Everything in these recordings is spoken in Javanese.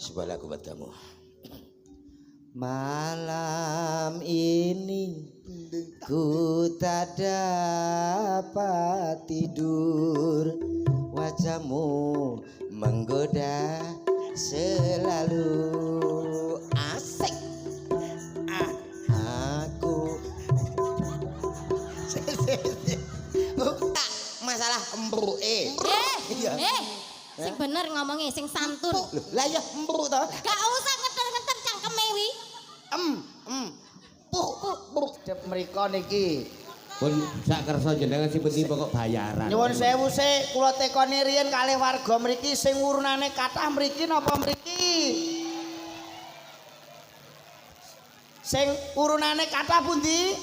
sebuah lagu buat kamu. Malam ini ku tak dapat tidur, wajahmu menggoda selalu. Asik. Aku masalah embruke. Iya. Sing bener ngomongnya, sing santun. Lah ya embruk to. Gak usah ngeter-ngeter cangkeme wi. Mriko niki. Pun sak kersa jenengan sing penting pokok bayaran. Nyuwun sewu sik, kula tekoni riyen kalih warga mriki sing urunane kathah mriki napa mriki? Sing urunane kathah pundi?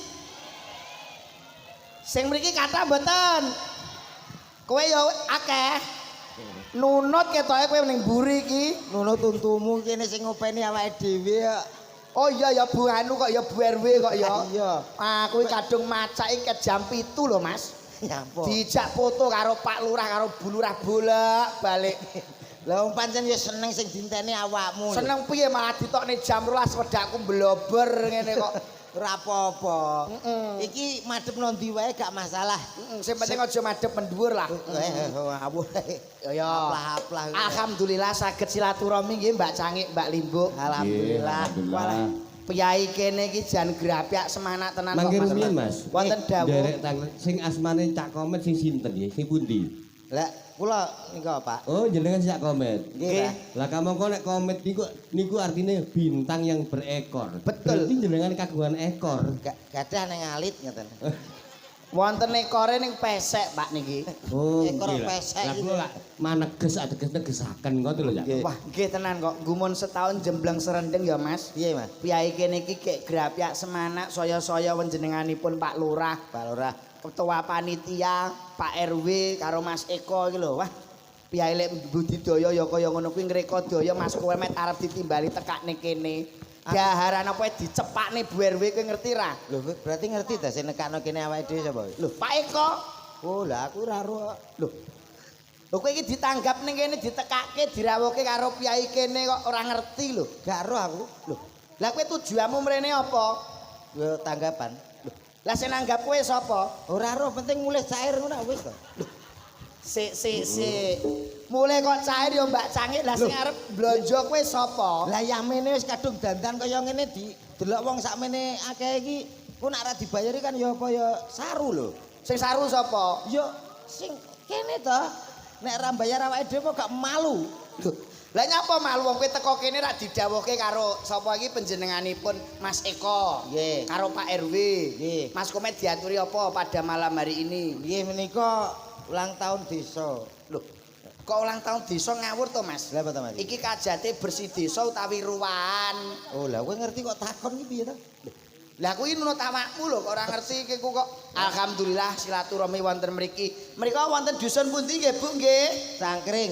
Sing mriki kathah mboten. Kowe ya akeh. Nunut ketoke kowe ning mburi iki. Nunut untumu kene sing ngopeni awake dhewe ya. Oh iya ya Bu Anu kok ya Bu RW kok ya. Iya. Aku iki kadung macaki ke jam 7 lho Mas. Ya apa? Dijak foto karo Pak Lurah karo Bu Lurah bolak-balik. Lah wong pancen ya seneng sing dinteni awakmu. Seneng piye malah ditokne jam 12 wedakku mblober ngene kok. Ora apa-apa. Iki madhep nang ndi wae gak masalah. Sing penting aja madhep mendhuwur lah. Awuh. Ya aplah-aplah. Alhamdulillah saged silaturahmi nggih Mbak Cangik, Mbak Limbuk. Alhamdulillah. Walah piyai kene iki jan grapyak semangat tenan kok. Mangke rumiyin Mas. Wonten dawuh. Derek sing asmane Cak Komet sing sinten nggih? Sing pundi? Lah kula nika Pak. Oh jenengan Cak Komet. Nggih. Lah kamangka nek komet niku artine bintang yang berekor. Betul. Berarti jenengan kagungan ekor. Gadah ning alit ngoten. Wonten ekore ning pesek Pak niki. Oh, ekor nggih lah. pesek. Lah kula lak maneges ateges-negesaken ngoten lho ya. Wah, nggih tenan kok. Gumun setahun jembleng serendeng ya Mas. Piye Mas? Piyai kene iki kek grapyak semanak saya-saya wenjenenganipun Pak Lurah. Pak Lurah. Ketua panitia, Pak RW karo Mas Eko iki lho. Wah, piyai lek budidaya ya kaya ngono kuwi ngreka daya Mas Komet arep ditimbali tekakne kene. Daharan apa dicepakne Bu RW kowe ngerti ra? Lho, berarti ngerti ta sing nekakno kene awake dhewe sapa? Lho, Pak Eko. Oh, lah aku ora ro. Lho. Lho kowe iki ditanggap ning kene ditekake dirawuhke karo piyai kene kok ora ngerti lho. Gak ro aku. Lho. Lah kowe tujuanmu mrene apa? Yo tanggapan. Lho. Lah sing nanggap kowe sapa? Ora ro, penting mulih cair ngono wis to. Lho. Sik. Mulai kok cair ya Mbak Cangik lah sing arep blonjo kowe sapa? Lah yamene wis kadung dandan kaya ngene delok wong sakmene akeh iki ku nek ora dibayari kan ya apa ya saru lho. Sing saru sapa? Ya sing kene to. Nek ora bayar awake dhewe kok gak malu. Lho, lah nyapa malu wong kowe teko kene rak didhawuhke karo sapa iki panjenenganipun Mas Eko. Nggih. Karo Pak RW. Nggih. Mas Komet diaturi apa pada malam hari ini? Nggih menika ulang tahun desa. Loh, kok ulang tahun desa ngawur to Mas? Lha apa to Mas? Iki kajate bersih desa utawi ruwahan. Oh, lah kowe ngerti kok takon iki piye to? Lah kuwi nunut awakmu lho kok ora ngerti iki kok. Alhamdulillah silaturahmi wonten mriki. Mrika wonten dusun pundi nggih Bu nggih? Cangkring.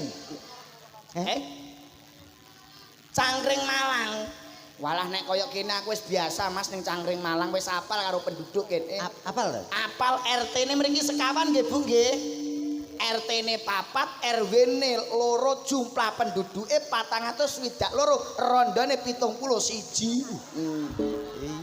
Cangkring Malang. Walah nek kaya kene aku wis biasa Mas ning Cangkring Malang wis apal karo penduduk kene. Apal to? Apal RT-ne mriki sekawan nggih Bu nggih. RT-ne 4, RW-ne 2, jumlah penduduke 462, rondone 71.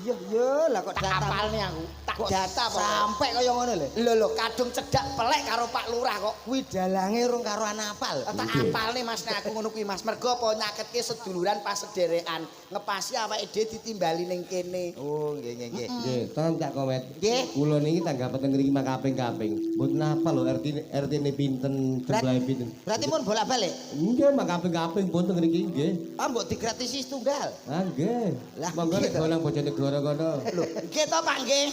Iya, lah kok data apalne aku. Tak data apa? Sampai kaya ngono lho. Lho, kadung cedak pelek karo Pak Lurah kok. Kuwi dalange urung karo ana apal. Tak apalne Mas nek aku ngono kuwi Mas. Mergo apa nyaketke seduluran pas sederekan. Ngepasi awake dhewe ditimbali ning kene. Oh, nggih. Nggih, ton Cak Komet. Nggih. Kula niki tanggapan teng mriki kaping-kaping. Mboten apal lho RT-ne pinten, jumlahe pinten. Berarti pun bolak-balik. Nggih, mak kaping-kaping pun teng mriki nggih. Ah, mbok digratisi tunggal. Ah nggih. Lah, Monggo nek golong bojone kono. Lho, nggih to Pak nggih.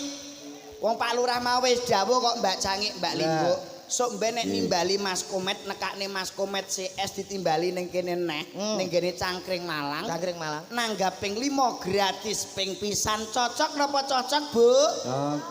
Wong Pak Lurah mau wis dawuh kok Mbak Cangik, Mbak Limbuk. Sok mben nek nimbali Mas Komet nekakne Mas Komet CS ditimbali ning kene neh, ning kene Cangkring Malang. Cangkring Malang. Nanggap ping 5 gratis ping pisan. Cocok napa cocok, Bu?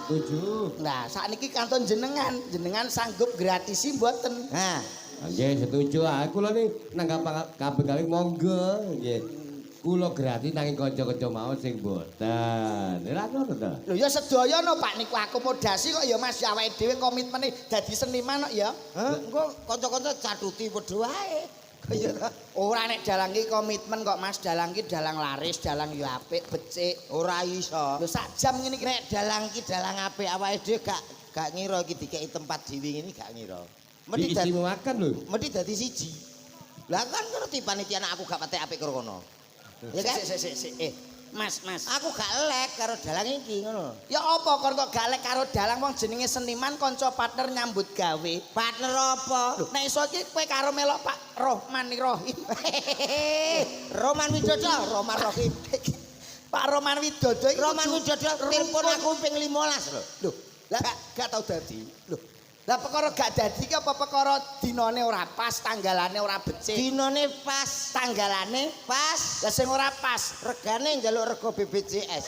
Setuju. Nah, sakniki kantun jenengan sanggup gratisi mboten? Nah, Nggih, setuju. Aku lho ning nanggap kaping-kaping monggo nggih. Kula gratis nanging kanca-kanca mau sing mboten. Lha ngono to. Lho ya sedaya no Pak niku akomodasi kok ya Mas awake dhewe komitmene dadi seniman kok ya. Engko kanca-kanca caduti padha wae. Iya ta. Ora nek dalang ki komitmen kok Mas, dalang ki dalang laris, dalang yo apik, becik. Ora iso. Lho sak jam ngene iki Nek dalang ki dalang apik awake dhewe gak ngira iki dikeki tempat dhewe ngene gak ngira. Mesti Diisi makan lho. mesti dadi siji. Lah kan ngerti panitia anak aku gak pati apik karo kono. Ya kan? Sik. Mas. Aku gak lek karo dalang iki ngono. Ya apa kon kok galek karo dalang wong jenenge seniman kanca partner nyambut gawe. Partner apa? Nek iso iki kowe karo melok Pak Rohman Rohim. Roman Widodo, Roman Rohim. Pak Roman Widodo iki Roman kudu Widodo telepon rukun. aku ping 15 lho. Lho, lah Gak tau dadi. lho. Lah perkara gak dadi ki apa perkara dinane ora pas, tanggalane ora becik. Dinone pas, Tanggalane pas, lah sing ora pas. regane njaluk rego BPJS.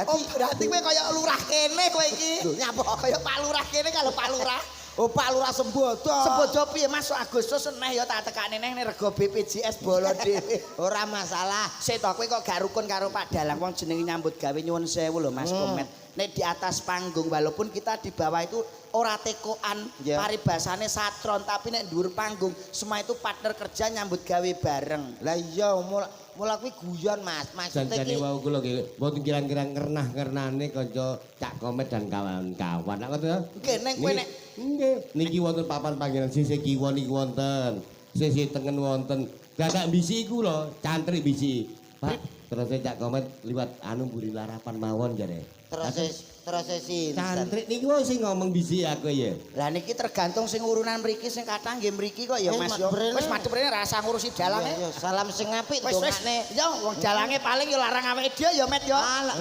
Oh, berarti kowe kaya lurah kene kowe iki. Lho, nyapa? Kaya Pak Lurah kene kalau Pak Lurah. Oh, Pak Lurah Sembodo. Sebodo piye masuk Agustus neh ya tak tekane neh rego BPJS bolo dhewe. Ora masalah. Sik to kowe kok gak rukun karo Pak Dalang wong jenenge nyambut gawe nyuwun sewu lho Mas Komet. Nek di atas panggung walaupun kita di bawah itu ora tekoan Ya. paribasane satron tapi nek dhuwur panggung semua itu partner kerja nyambut gawe bareng. Lah iya mula kuwi guyon Mas. Maksudnya Janjane iki wau kula nggih mboten kira-kira ngernah-ngernane kanca Cak Komet dan kawan-kawan. Nek ngoten ya. Nggih nek kowe nek Nggih, niki wonten papan panggenan sisih kiwa niki wonten. Sisih tengen wonten. Dadak bisi iku lho, cantrik bisi. Pak, terus Cak Komet liwat anu mburi larapan mawon jare. terus sinten. Cantrik niki wae sing ngomong bisi aku ya. lah niki tergantung sing urunan mriki sing kathah nggih mriki kok ya Mas yo. madep rene. Wis madhep rene rasa ngurusi dalange. Iya, salam sing apik Wis dongane. yo wong dalange paling yo larang awake dhewe ya Met yo. Alah,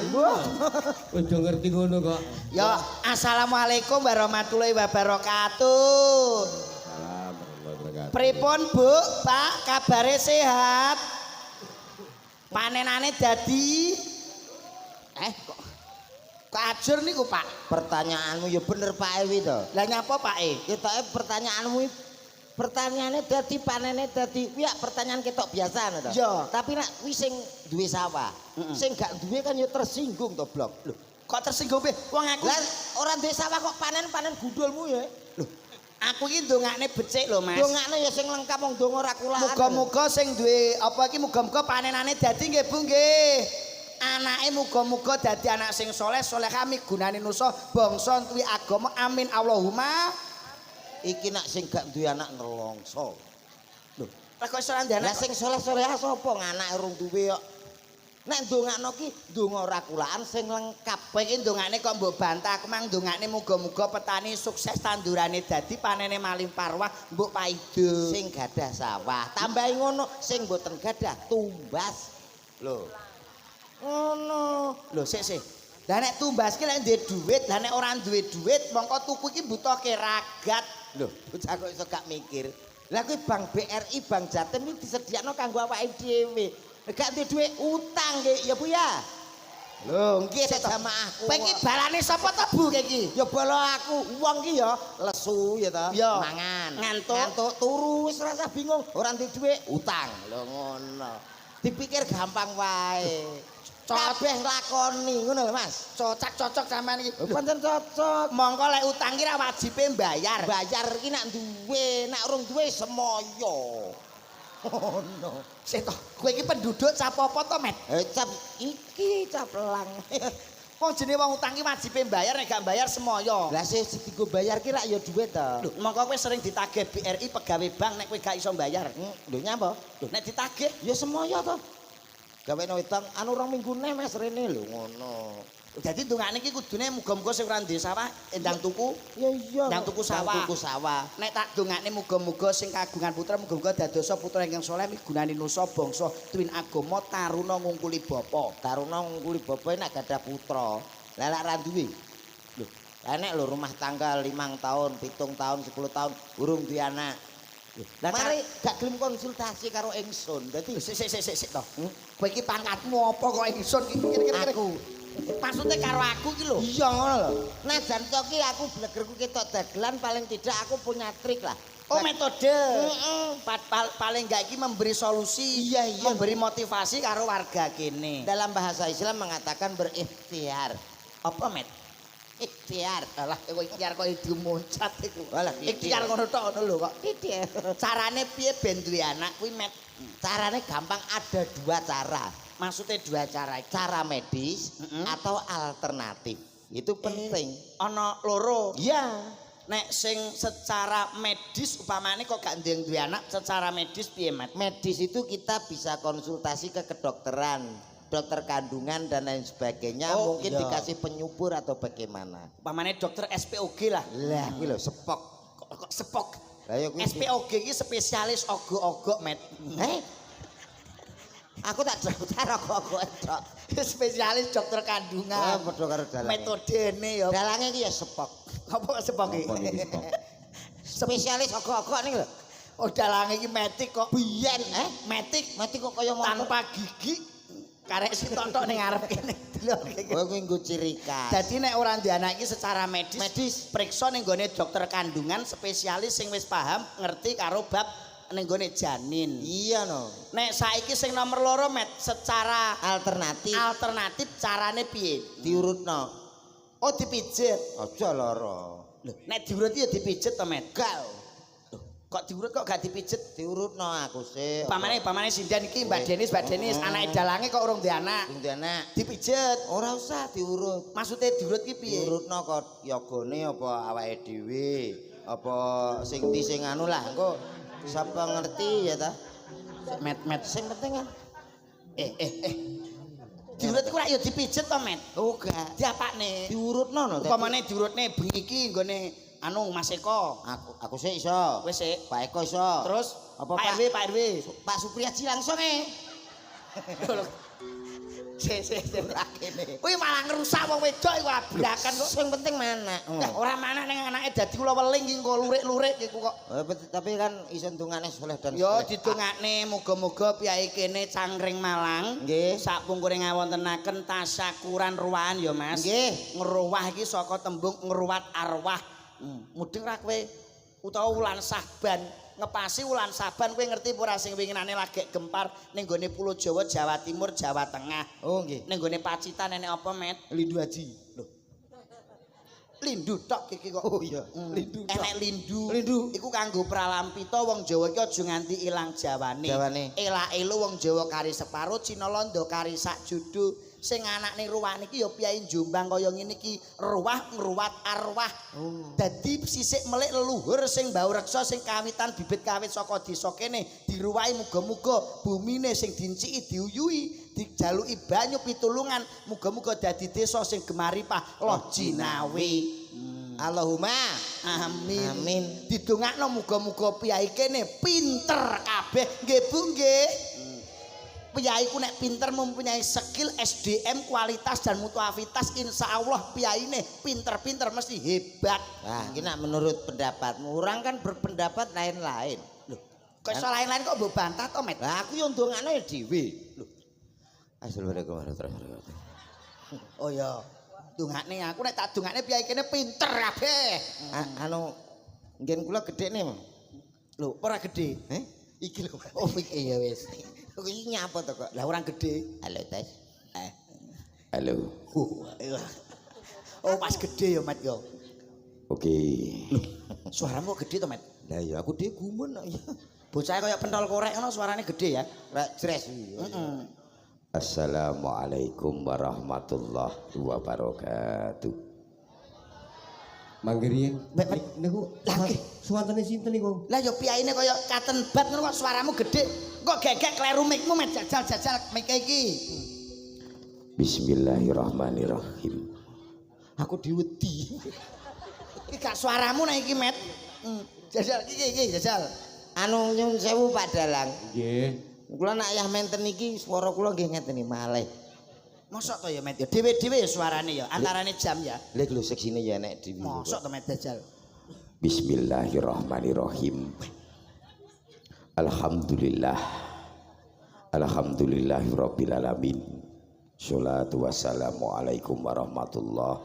Wis do ngerti ngono kok. Ya, assalamualaikum warahmatullahi wabarakatuh. Salam warahmatullahi wabarakatuh. Pripun Bu, Pak, kabare sehat? Panenane dadi kok ajur niku Pak? Pertanyaanmu ya bener Pak Ewi to. Lah nyapa Pak E? Ketoke pertanyaanmu pertanyaannya dadi panene dadi ya pertanyaan ketok biasa ngono to. Iya. Tapi nek kuwi sing duwe sawah, sing gak duwe kan ya tersinggung to, Blok. Lho, Kok tersinggung piye? Wong aku lah ora duwe sawah kok panen gundulmu ya. aku iki ndongakne becik lho Mas. Dongakno ya sing lengkap wong donga ora kulaan. Muga-muga sing duwe apa iki muga-muga panenane dadi nggih Bu nggih. Anake muga-muga dadi anak sing soleh, solehah migunani nusa bangsa duwe agama. Amin Allahumma. Iki nak sing gak duwe anak nelongso. Lho, lah kok iso ndane Lah sing soleh-soleh sapa nganake rung duwe kok. Nek ndongakno ki ndonga ora kulaan sing lengkap. kowe iki ndongakne kok mbok bantah, aku mang ndongakne muga-muga petani sukses tandurane dadi panene maling parwah mbok paido. Sing gadah sawah, tambahi ngono sing mboten gadah tumbas. Lho. Ngono. Lho sik. Lah nek tumbas ki lek duwe dhuwit, lah nek ora duwe dhuwit mongko tuku iki mbutuhke ragat. Lho, bocah kok iso gak mikir. Lah kuwi Bank BRI, Bank Jatim iki disediakno kanggo awake dhewe. Gak duwe dhuwit utang nggih ya Bu ya. Lho, nggih nek jamaahku. Kowe iki balane sapa to Bu kowe iki? Ya bolo aku, wong ki ya lesu ya to. Ya. Mangan. Ngantuk. Turu wis rasa bingung, ora duwe dhuwit, utang. Lho ngono. Dipikir gampang wae. Kabeh lakoni ngono lho Mas. Cocok sampean iki. Pancen cocok. Mongko lek utang ki ra wajibe mbayar. Bayar iki nek duwe, nek urung duwe semoyo. Ngono. Sik to, kowe iki penduduk cap apa to, Met? Cap iki cap lang. Wong jenenge wong utang ki wajibe mbayar nek gak mbayar semoyo. Lah sing digo bayar ki rak ya duit to. Lho, mongko kowe sering ditagih BRI pegawai bank nek kowe gak iso mbayar. Lho nyapa? Lho, nek ditagih Ya semoyo to. Gawe wetang anu rong minggu neh Mas rene lho ngono. Dadi dongane iki kudune muga-muga sing ora duwe sawah endang tuku. Ya iya. Ndang tuku sawah. Ndang tuku sawah. Nek tak dongane muga-muga sing kagungan putra muga-muga dadosa putra ingkang saleh migunani nusa bangsa tuwin agama taruna ngungkuli bapa. Taruna ngungkuli bapak nek gadah putra. Lah lek ra duwe. Lho, lah nek lho rumah tangga 5 tahun, 7 tahun, 10 tahun urung duwe anak. Lah Mari gak gelem konsultasi karo ingsun. Dadi sik to. Kowe iki pangkatmu apa kok ingsun iki kira-kira aku maksudnya karo aku iki lho. iya ngono lho. Najan to ki aku blegerku ketok dagelan paling tidak aku punya trik lah. Oh metode. Paling enggak iki memberi solusi, Iya, iya. memberi motivasi karo warga kene. Dalam bahasa Islam mengatakan berikhtiar. Apa Met? Ikhtiar. Alah kowe ikhtiar kok dimuncat iku. Alah, Ikhtiar ngono tok ngono lho kok. Ikhtiar. Carane piye ben duwe anak kuwi met? Caranya gampang, ada dua cara. Maksudnya dua cara iki. Cara medis atau alternatif. Itu penting. Ana loro. Iya. Nek sing secara medis upamane kok gak duwe anak secara medis piye met? Medis itu kita bisa konsultasi ke kedokteran, dokter kandungan dan lain sebagainya. Oh, Mungkin iya. dikasih penyubur atau bagaimana. Upamane dokter SPOG lah. Lah, kuwi lho sepok. Kok sepok. Lah ya kuwi. SPOG iki spesialis ogo-ogo met. Aku tak daftar kok tok. Spesialis dokter Oh, kandungan. padha karo dalange. Metodene ya. Dalange iki ya sepok. Apa sepok iki? Apa niki, Spok? Spesialis ogok-ogok nih lho. Oh dalange iki metik kok. Biyen, Metik mati kok kaya ngono. tanpa gigi. Karek si tontok ning ngarep kene. Delok iki. Oh, kuwi nggo ciri khas. Dadi nek ora duwe anak iki secara medis, Medis. periksa ning gone dokter kandungan spesialis sing wis paham ngerti karo bab ning gone janin. Iya no. Nek saiki sing nomor loro met secara Alternatif alternatif carane piye? diurutno. Oh dipijet. Aja lara. Lho, nek diurut ya dipijet to met. Gal. Kok diurut kok gak dipijet? Diurutno aku sih. Pamane Sindan iki Mbak Denis, anake dalange kok urung duwe anak. Sing anak. Dipijet. Ora usah diurut. Maksudnya diurut ki piye? Diurutno kok yogane apa awake dhewe, apa sing ndi sing anu lah engko sapa ngerti ya ta. Met. Sing penting kan Diurut iku ora ya dipijet to, Met. oh gak Diapakne? diurutno no. Upamane diurutne bengi iki nggone anu Mas Eko. Aku sih iso. Wis sik. Pak Eko iso. Terus apa Pak RW. Pak Supriyaji langsung Sik rakene. Kuwi malah ngerusak wong wedok iku abrakan kok. Sing penting mana? Ora manah ning anake dadi kula weling iki engko lurik-lurik iku kok. Tapi kan iso ndungane soleh dan Yo soleh. didongakne muga-muga piyai kene Cangkring Malang Nggih. sakpungkure ngawontenaken tasyakuran ruwahan ya Mas. Nggih. Ngeruwah iki saka tembung ngruwat arwah. Mudeng ra kowe utawa wulan Saban. Ngepasi wulan Saban kowe ngerti ora sing winginane lagi gempar ning gone Pulau Jawa, Jawa Timur, Jawa Tengah. Oh nggih. Ning gone Pacitan enek apa, Met? Lindu Haji. Lho. Lindu tok iki kok. Oh iya, lindu tok. Enek lindu. Lindu. Iku kanggo pralampita wong Jawa iki aja nganti ilang Jawane. Jawane. Elak-elu wong Jawa kari separo, Cina Londo kari sak judu. Sing anak ning ruwah niki ya piyai Jombang kaya ngene iki, ruwah ngruwat arwah. Dadi sisik melik leluhur sing mbau reksa sing kawitan bibit kawit saka desa kene diruwahi muga-muga bumine sing dinciki diuyui, dijaluki banyu pitulungan, muga-muga dadi desa sing gemaripah loh jinawi. Allahumma Amin. Amin. Didongakno muga-muga piyai kene pinter kabeh. Nggih Bu nggih. Piyai ku nek pinter mempunyai skill SDM kualitas dan mutuavitas insya Allah piyaine pinter-pinter mesti hebat. Nah, ini nak menurut pendapatmu, orang kan berpendapat lain-lain. Loh, kok iso lain-lain kok mbok bantah to, Met? Lah aku yo ndongakno ya dhewe. Lho. Assalamualaikum warahmatullahi wabarakatuh. Oh ya, dongakne aku nek tak dongakne piyai kene pinter kabeh. Anu nggen kula gedhekne, Mas. Lho, ora gede. Iki lho. Oh, iki ya wis. Iki nyapa to kok? Lah orang gede. Halo, Tes. Halo. Oh, pas gede ya, Met ya. Oke. Suaramu kok gede to, Met? Lah ya aku dhewe gumun kok ya. Bocah kaya pentol korek ngono suarane gede ya. Rek jres. Heeh. Assalamualaikum warahmatullahi wabarakatuh. Manggirien. Mek, Niku Lagi. suwantene sinten niku? Lah ya piyaine kaya katen bat ngono kok suaramu gede. Kok gegek kleru mikmu Met jajal mik iki. Bismillahirrahmanirrahim. Aku diwedi. Iki gak suaramu nek iki Met. Jajal iki jajal. Anu nyun sewu Pak Dalang. Nggih. Kula nak yah menten iki swara kula nggih ngeten iki malih. Mosok to ya Met ya dhewe-dhewe ya suarane ya antarane jam ya. Lha lho seksine ya nek dhewe. Mosok to Met jajal. Bismillahirrahmanirrahim. Alhamdulillah. Alhamdulillahirabbil alamin. Sholatu wassalamu alaikum warahmatullahi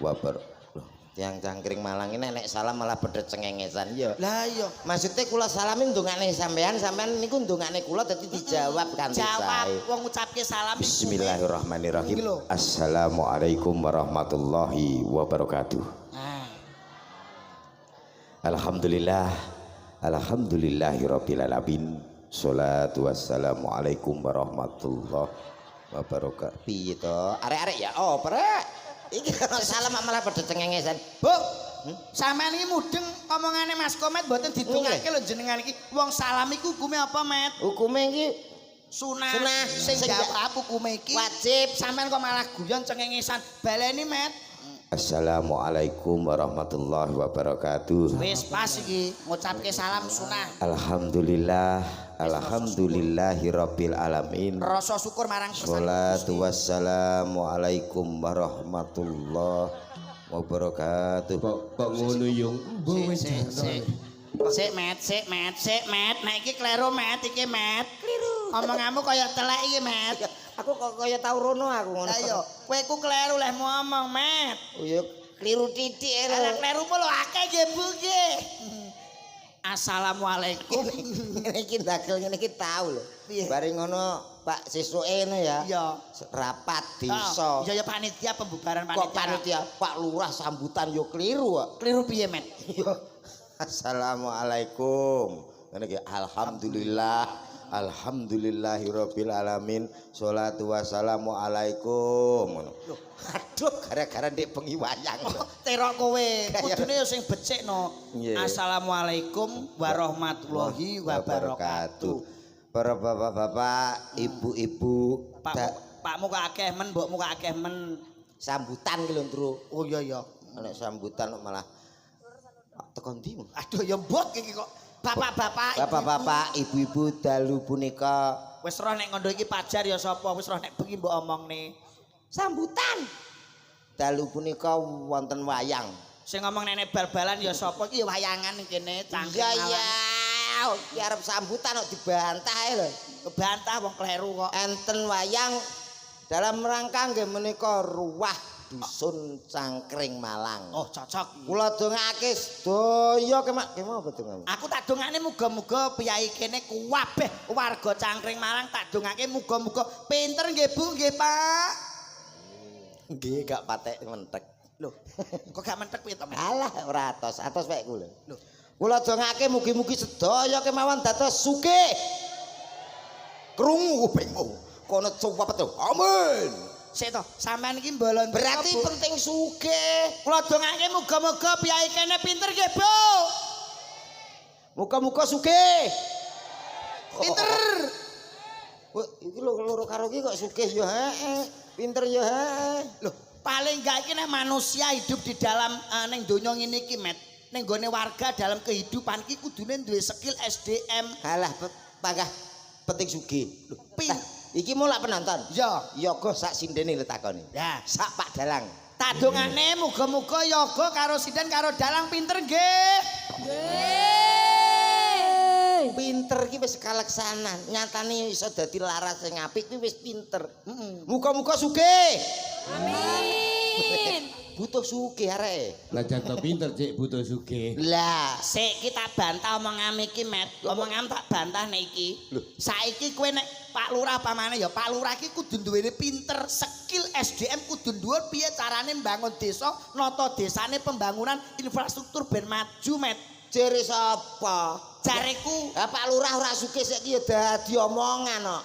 wabarakatuh. Tiang Cangkring Malang ini nek salam malah pedet cengengesan ya. Lah iya. Maksudnya kula salamin ndongane sampean niku ndongane kula dadi dijawab kanthi Jawab sae. wong ngucapke salam. Bismillahirrahmanirrahim. Iki lho. Assalamualaikum warahmatullahi wabarakatuh. Nah, Alhamdulillahirabbil alamin. Sholatu wassalamu alaikum warahmatullahi wabarakatuh. Piye to? Arek-arek ya oprek. Iki salam malah pada cengengesan. Bu, sampean iki mudeng omongane Mas Komet mboten didongake lho jenengan iki. Wong salam iku hukume apa, Met? Hukume iki Sunah. Sunah. Sing jawab hukume iki wajib. sampean kok malah guyon cengengesan. Baleni, Met. Assalamualaikum warahmatullahi wabarakatuh. Wis pas iki ngucapke salam sunah. Alhamdulillahirabbil alamin. Rasa syukur marang Sholatu wassalamu alaikum warahmatullahi wabarakatuh. Kok ngono yung mbo wis Sik, Met. Nek iki kleru, Met, iki, Met. Kliru. Omonganmu kaya telek iki, Met. Aku kok kaya tau rono aku ngono. Ayo, kowe ku kleru leh ngomong, Met. Oh ya kliru titik Ala lho. kleru lho akeh nggih, Bu nggih. Assalamualaikum. Ngene iki ndagel ngene iki tau lho. Piye? Bareng ngono Pak Sisuke ngene ya. Iya. Rapat desa. Iya ya panitia pembubaran Kok panitia Pak Lurah sambutan yo kliru kok. Kliru piye, Met? Assalamualaikum. Ngene iki Alhamdulillahirabbil alamin. Sholatu wassalamu alaikum. Aduh, gara-gara ndek bengi wayang. Terok kowe. Kudune ya sing becikno. Nggih. Assalamualaikum warahmatullahi wabarakatuh. Para bapak-bapak, ibu-ibu, Pakmu kok akeh men, mbokmu kok akeh men. sambutan ki lho, Ndro. Oh iya ya. Nek sambutan kok malah tekan ndi? Aduh ya mbok iki kok. Bapak-bapak, Bapak-bapak, ibu-ibu dalu punika wis roh nek ngondo iki pajar ya sapa? Wis roh nek bengi mbok omongne. sambutan. Dalu punika wonten wayang. Sing ngomong nenek bal-balan ya sapa iki ya wayangan ning kene Cangkring Iya Malang. iya. Ki arep sambutan kok dibantah ae lho. Kebantah wong kleru kok. Enten wayang dalam rangka nggih menika ruwah dusun Cangkring Malang. Oh, cocok. Kula dongake sedaya kemak apa dongamu? Aku tak dongane muga-muga piyai kene kabeh warga Cangkring Malang tak dongake muga-muga pinter nggih Bu, nggih Pak. Nggih gak patek mentek. Loh, kok gak mentek piye to, Mas? Alah ora atos wae kula. Lho. Kula dongake mugi-mugi sedaya kemawon dados sugih. Krungu kupingmu. Kono cuwapet. Amin. Sik to, sampean iki mbolon Berarti Bu. penting sugih. Kula dongake muga-muga piyai kene pinter nggih Bu. Muga-muga sugih. Pinter. Wah, iki loro karo iki kok sugih ya heeh. Pinter ya heeh. Loh, paling gak iki nek manusia hidup di dalam ning donya ngene iki, Met. Ning gone warga dalam kehidupan iki kudune duwe skill SDM. Halah pagah penting sugih. Loh, Pin. Iki mulak penonton. Ya, Yoga sak sindene le takoni. ya. Sak Pak Dalang. Tak dongane muga-muga yoga karo sinden karo dalang pinter nggih. Pinter ki wis kaleksanan. Nyatane iso dadi laras sing apik ki wis pinter. Muga-muga sugih. Amin. Butuh sugih arek. Lah jangan pinter cek butuh sugih. Lah, Sik kita bantah omongane iki, Met. Omongane tak bantah nek iki. Saiki kowe nek Pak Lurah pamane ya Pak Lurah iki kudu duwene pinter, skill SDM kudu dhuwur piye carane mbangun desa, nata desane pembangunan infrastruktur ben maju, Met. jere sapa? Jareku Lah Pak Lurah ora sugih saiki ya dadi omongan kok.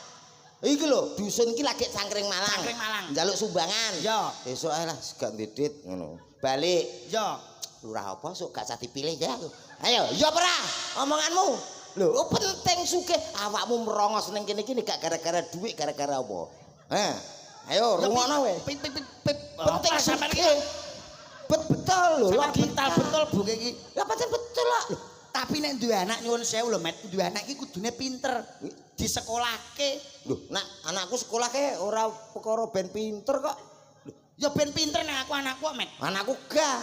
Iki lho, dusun iki lagi Cangkring Malang. Cangkring Malang. Njaluk sumbangan. Ya. Besok ae lah gak ndidit ngono. Balik. ya Lurah apa sok gak usah dipilih ya. Ayo, ya ora omonganmu. Lho, penting sugih awakmu merongos ning kene-kene gak gara-gara duit, gara-gara apa? Ayo rungokno weh. Penting sugih. Betul lho, logika betul Bu iki. Lah pancen betul lah. Tapi nek duwe anak nyuwun sewu lho, Met, duwe anak iki kudune pinter. Disekolahke. Lho, nak anakku sekolah ke ora perkara ben pinter kok. Ya ben pinter nek aku anakku, Met. Anakku gak.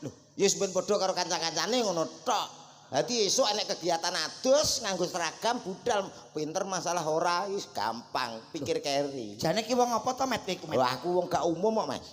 Lho, ya wis ben padha karo kanca-kancane ngono tok. Dadi esuk enek kegiatan adus nganggo seragam budal pinter masalah ora wis gampang pikir keri. Jane ki wong apa to, Met, iku, Met? Lho aku wong gak umum kok, Mas.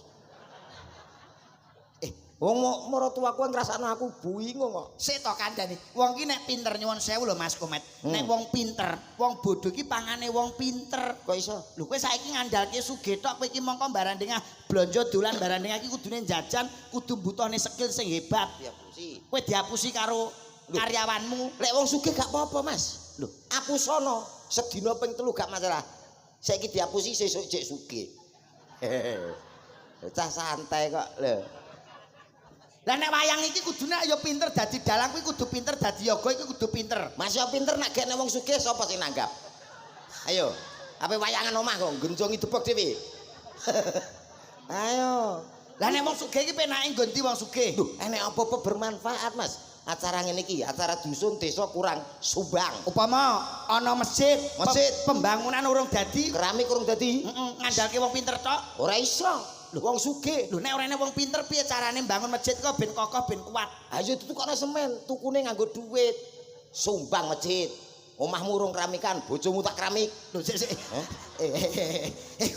Wong maratuaku ngrasakno aku bingung kok. Sik to kandhane. Wong ki nek pinter nyuwun sewu lho Mas Komet. Nek wong pinter, wong bodho ki pangane wong pinter. Kok iso? Lho kowe saiki ngandalke sugih tok kowe iki mongko barandengah blonjo dolan barandengah iki kudune jajan, kudu mbutone skill sing hebat. Ya pusi. Kowe diapusi karo karyawanmu. Lek wong sugih gak apa-apa, Mas. Lho, apusono sedina ping 3 gak masalah. Saiki diapusi sesuk jek sugih. Cah santai kok lho. Lah nek wayang iki kudune ya pinter dadi dalang kuwi kudu pinter dadi yoga iki kudu pinter. Mas yo pinter nek gek nek wong sugih sapa sing nanggap? Ayo, ape wayangan omah kok genjongi debok dhewe. Ayo. Lah nek wong sugih iki penake nggonti wong sugih. Duh, enek apa-apa bermanfaat, Mas. Acara ngene iki, acara dusun desa kurang sumbang. Upama ana masjid, pembangunan urung dadi, Keramik kurang dadi. ngandalke wong pinter tok. Ora iso. Lho wong sugih. Lho nek ora wong pinter piye carane mbangun masjid kok ben kokoh ben kuat. Ayo ditukokno semen, tukune nganggo duit. Sumbang masjid. Omahmu urung keramikan, bojomu tak keramik. Lho sik.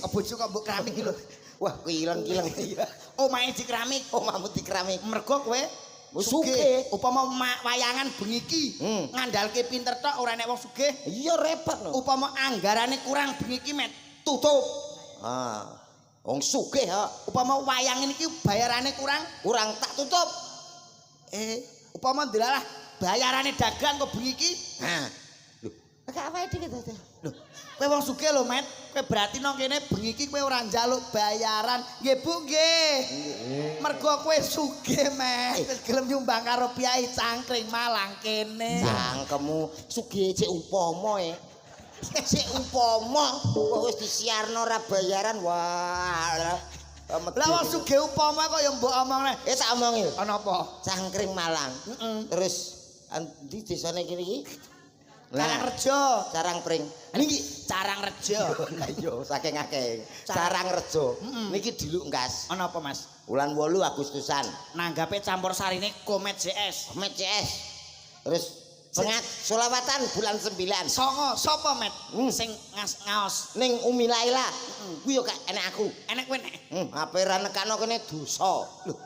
Kok bojo kok mbok keramik iki lho. Wah, kileng-kileng. Omahe di keramik, Omahmu di keramik. mergo kowe Sugih. Upama wayangan bengi iki ngandalke pinter tok ora nek wong sugih. Iya repot lho. Upama anggarane kurang bengi iki met tutup. Ah. Wong sugih kok. Upama wayang iki bayarane kurang, Kurang tak tutup. upama ndelalah bayarane dagang kok bengi iki. Nah. Lho, gak awake dhewe to. Lho, kowe wong sugih lho, Met. Kowe berarti nang kene bengi iki kowe ora njaluk bayaran. Nggih, Bu, nggih. Mergo kowe sugih, Met. Wis gelem nyumbang karo Piai Cangkring Malang kene. Cangkemmu sugih cek upama Cek upama kok wis disiarno ora bayaran. Wah. Lah wong sugih upama kok ya mbok omongne. Tak omongi. Ana apa? Cangkring Malang. Terus ndi desane kene iki? Carangrejo. Carangpring. Niki Carangrejo. Lah iya saking akeh. Carangrejo. Niki diluk ngas. Ana apa, Mas? Bulan 8 Agustusan. Nanggape campur sarine Komet CS. Met CS. Terus pengat solawatan bulan 9. Songo sapa, Met? Sing ngaos. Ning Umi Laila. Kuwi yo gak enek aku. Enek kowe nek. Ape ra nekano kene dosa. Lho.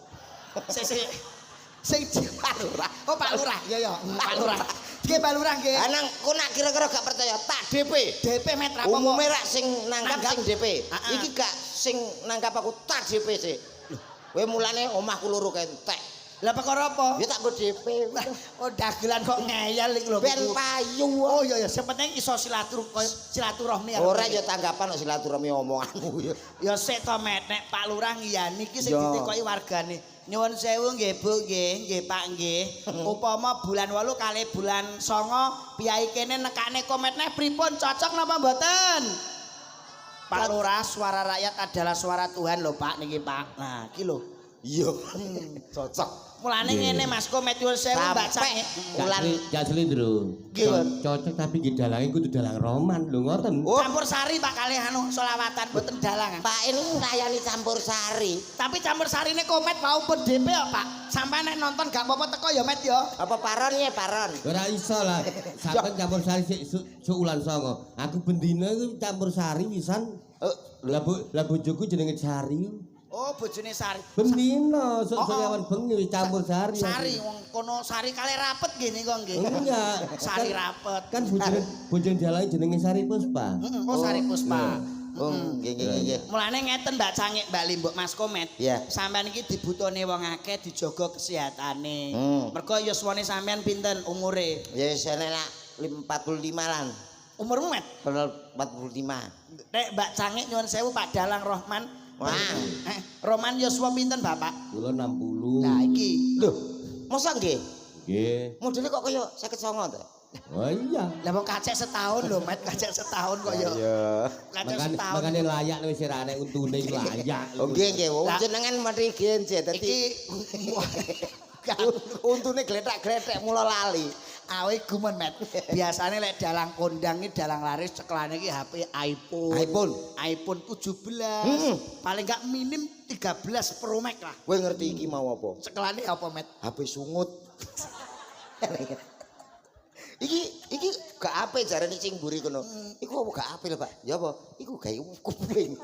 Sing Pak Lurah. Oh, Pak Lurah. Ya ya, Pak Lurah. Nggih, Pak Lurah nggih. Anang ku nak kira-kira gak percaya tak DP. DP Met ra apa-apa. Umume rak sing nangkap sing DP. Heeh. Iki gak sing nangkap aku tak DP sih. Kowe mulane omahku loro kentek. Lah perkara apa? Ya tak nggo DP. Oh, dagelan kok ngeyel iki lho. Ben payu. Oh iya ya, sing penting iso silaturahmi. Ora ya tanggapan kok silaturahmi omonganmu ya. Ya sik to, Met. Nek Pak Lurah ngiyani iki sing Ya. ditekoki wargane. Nyuwun sewu nggih Bu nggih, nggih Pak nggih. Upama bulan 8 kali bulan 9 piyai kene nekane Komet neh pripun cocok napa mboten? Pak Lurah, suara rakyat adalah suara Tuhan lho Pak niki Pak. Nah, iki lho. Iya. Cocok. Mulane ngene Mas Komet nyuwun sewu Mbak Sampai Cak. bulan Gak selindro. Nggih. Cocok tapi nggih dalange kudu dalang roman lho ngoten. Campur sari Pak kali anu selawatan mboten dalang. Pak ini nglayani campur sari. Tapi campur sarine Komet mau pun DP kok Pak. Sampai nek nonton gak apa-apa teko ya Met ya. Apa paron ya paron? Ora iso lah. Sampeyan campur sari sik ulan songo. Aku bendina iku campur sari pisan. Lah bojoku jenenge Sari. Oh, bojone Sari. Bendina sok awan bengi wis campur sari. Sari wong kono Sari kali rapet gini kok nggih. Enggak. Sari rapet. Kan bojone dalange jenenge Sari Puspa. Oh, Sari Puspa. Oh, nggih nggih nggih. Mulane ngeten Mbak Cangik, Mbak Limbuk Mas Komet. Iya. Sampeyan iki dibutuhne wong akeh dijaga kesehatane. Mergo yuswane sampeyan pinten umure? Ya wis enek 45 lan. Umurmu Met? 45. Nek Mbak Cangik nyuwun sewu Pak Dalang Rohman. Wah. Roman yuswa pinten Bapak? Kula 60. Nah iki. Lho, mosok nggih? Nggih. Modele kok kaya 59 to? Oh iya. Lah wong kacek setahun lho, Met, kacek setahun kok ya. Iya. Kacek setahun. Makane layak wis ora nek untune iki layak. Oh nggih nggih, wong jenengan mari genje dadi Iki untune gletak-gletek mula lali. awe gumen Met. Biasane lek dalang kondang iki dalang laris ceklane iki HP iPhone. iPhone 17. Paling gak minim 13 Pro Max lah. Kowe ngerti iki mau apa? Ceklane apa Met? HP sungut. Iki gak ape jarane sing mburi kono. Iku apa gak ape lho, Pak? Ya apa? Iku gawe kuping.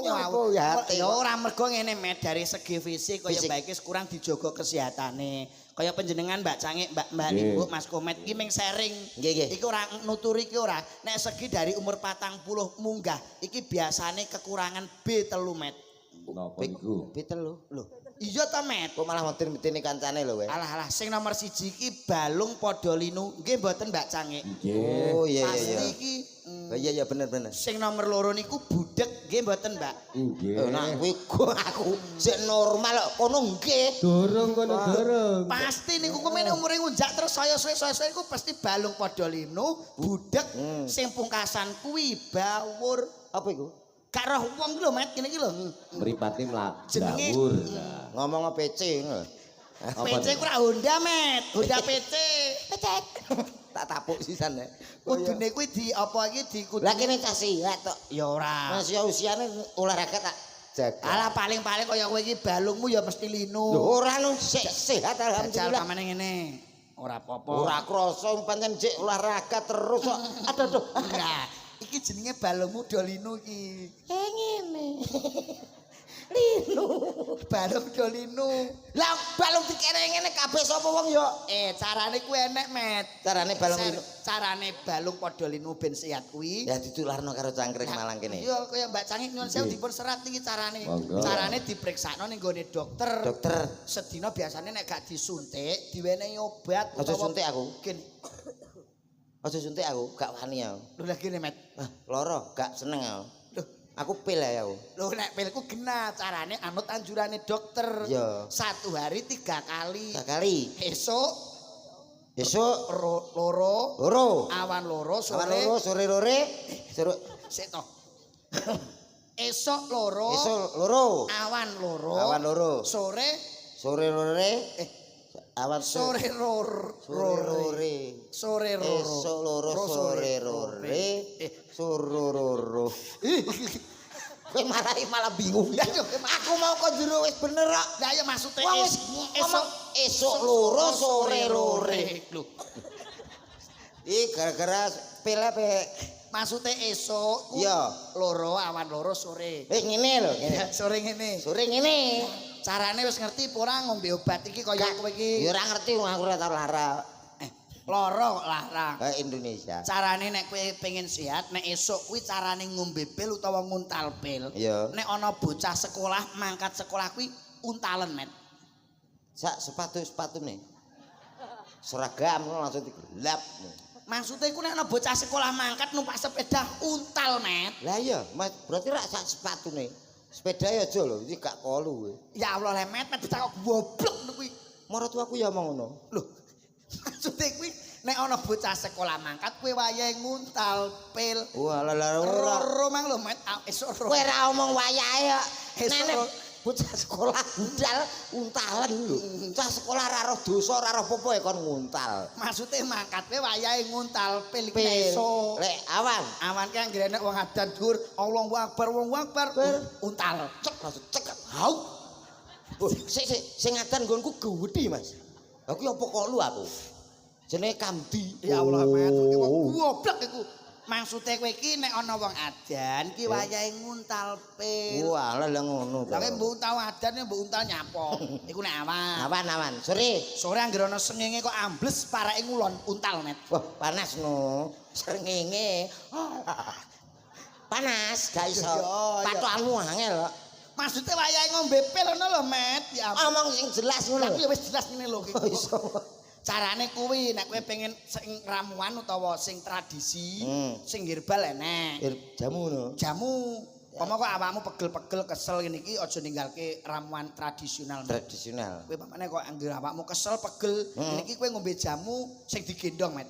Nyopo ya ati. Ya ora mergo ngene Met dari segi fisik kaya Fisik. Mbak iki kurang dijogo kesehatane. Kaya panjenengan Mbak Cangik, Mbak Nggih. Nimbuk, Mas Komet iki ming sharing. Nggih, nggih. Iki ora nuturi iki ora. Nek segi dari umur 40 munggah iki biasane kekurangan B3 Met. Napa iku? Pitel lho. Lho, iya ta Met? Kok malah medeni kancane lho kowe. Alah sing nomor 1 iki balung padha linu. Nggih mboten Mbak Cangik. Nggih. Oh iya iya Pasti iya. iki Oh, iya bener. sing nomor 2 niku budek nggih mboten Mbak. Nggih. Nah, kuwi aku sik normal kok kono nggih. Durung kono durung. Pasti niku kemene umure ngunjak terus saya suwe iku pasti balung padha linu, budek, sing pungkasan kuwi bawur. Apa iku? Gak roh wong ki lho Met, ngene iki lho. Mripate mlak Jenenge- dawur. Ngomong PC ngono. PC ku ora Honda Met, Honda PC. Pecek. Tak tapuk sisan ya. Kudune kuwi di apa iki di Lah kene cah sihat tok. ya ora. Mas ya usiane olahraga tak jaga. Alah paling-paling kaya kowe iki balungmu ya mesti linu. Lho ora no sik sehat Jajal alhamdulillah. pamane ngene. Ora apa-apa. Ora krasa pancen jek olahraga terus kok. Aduh. Nah, iki jenenge balungmu do linu iki. Ngene. Linu. Balung do linu. Lah balung dikere ngene kabeh sapa wong ya? Carane kuwi enek, Met. Carane balung linu. Carane balung padha linu ben sehat kuwi. Ya ditularno karo cangkring malang kene. Iya, kaya Mbak Cangik nyuwun sewu dipun serat iki carane. Monggo. Carane dipriksakno ning gone dokter. Dokter, Sedina biasanya nek gak disuntik, diwenehi obat aja suntik aku. Mungkin Aja suntik aku, gak wani aku. lho lagi nih, Met. Ah, loro, gak seneng aku. Loh, Aku pil ya aku. lho nek pilku genah carane anut anjurane dokter. Iya. 1 hari 3 kali. Sekali. Esuk Besok loro, loro. awan loro, Awan sore. loro, sore lore. Sore Sik to. Esuk loro, besok loro. awan loro. Awan loro. Sore Sore lore. Awan sore Sore lore. Sore roro. Esok loro sore lore. Sore loro. Kowe malah bingung. Ya, yo, Aku mau kok jero wis bener kok. Lah ya maksudnya Wong wis ngomong esok loro sore lore. Lho, Iki gara-gara pil apa? maksudnya esok Iya. loro awan loro sore. Ngene lho, ngene. Ya, sore ngene. Sore ngene. Carane wis ngerti apa ora ngombe obat iki kaya kowe iki. Ya ora ngerti wong aku ora tau lara. Loro kok larang. Indonesia. Carane nek kowe pengen sehat, nek esuk kuwi carane ngombe pil utawa nguntal pil. Iya. Nek ana bocah sekolah mangkat sekolah kuwi untalen, Met. Sak sepatu-sepatune. Seragam langsung digelap. Maksudnya iku nek ana bocah sekolah mangkat numpak sepeda untal, Met. Lah iya, Mas, berarti rak sak sepatune. Sepeda ya aja lho, iki gak kolu kowe. Ya Allah, le Met bocah kok goblok ngono kuwi. Maratuaku ya omong ngono. Loh. Maksudnya kuwi nek ana bocah sekolah mangkat kowe wayahe nguntal pil. Wah, lah ora. Roro mang lho, Met. Esuk Kowe ora omong wayahe kok. Esuk Nenek ro- bocah sekolah budal untalen lho. Cah sekolah ora roh dosa, ora roh apa ya kon nguntal. maksudnya mangkat kowe wayahe nguntal pil iki Pil. esuk. Lek awan. Awan ki anggere nek wong adan dhuwur, Allahu Akbar, untal. Cek langsung cek. Hau. Oh, sing ngadan nggonku gedhi, Mas. Aku apa kok lu aku? Jenenge Kamdi. Ya Allah, Met, iki wong Oh. goblok iku. Maksudnya kowe iki nek ana wong adan ki wayahe nguntal pil. Wah, lah ngono to. Lah kowe mbok untal adan ya mbok untal nyapok. Iku nek awan. Awan-awan. Sore. Sore anggere ana srengenge kok ambles parake ngulon untal, Met. Wah, panas no. Srengenge. Panas, gak iso. Iya. Patokanmu angel kok. Maksudnya wayahe ngombe pil ngono lho, Met. Ya ampun. Omong sing jelas ngono. Tapi ya wis jelas ngene lho iki. Oh, iso. Carane kuwi nek kowe pengen sing ramuan utawa sing tradisi, sing herbal enek. Jamu no. Jamu. Pama kok awakmu pegel-pegel kesel ngene iki aja ninggalke ramuan tradisional. Met. Tradisional. Kowe pamane kok anggere awakmu kesel pegel, ngene iki kowe ngombe jamu sing digendong, Met.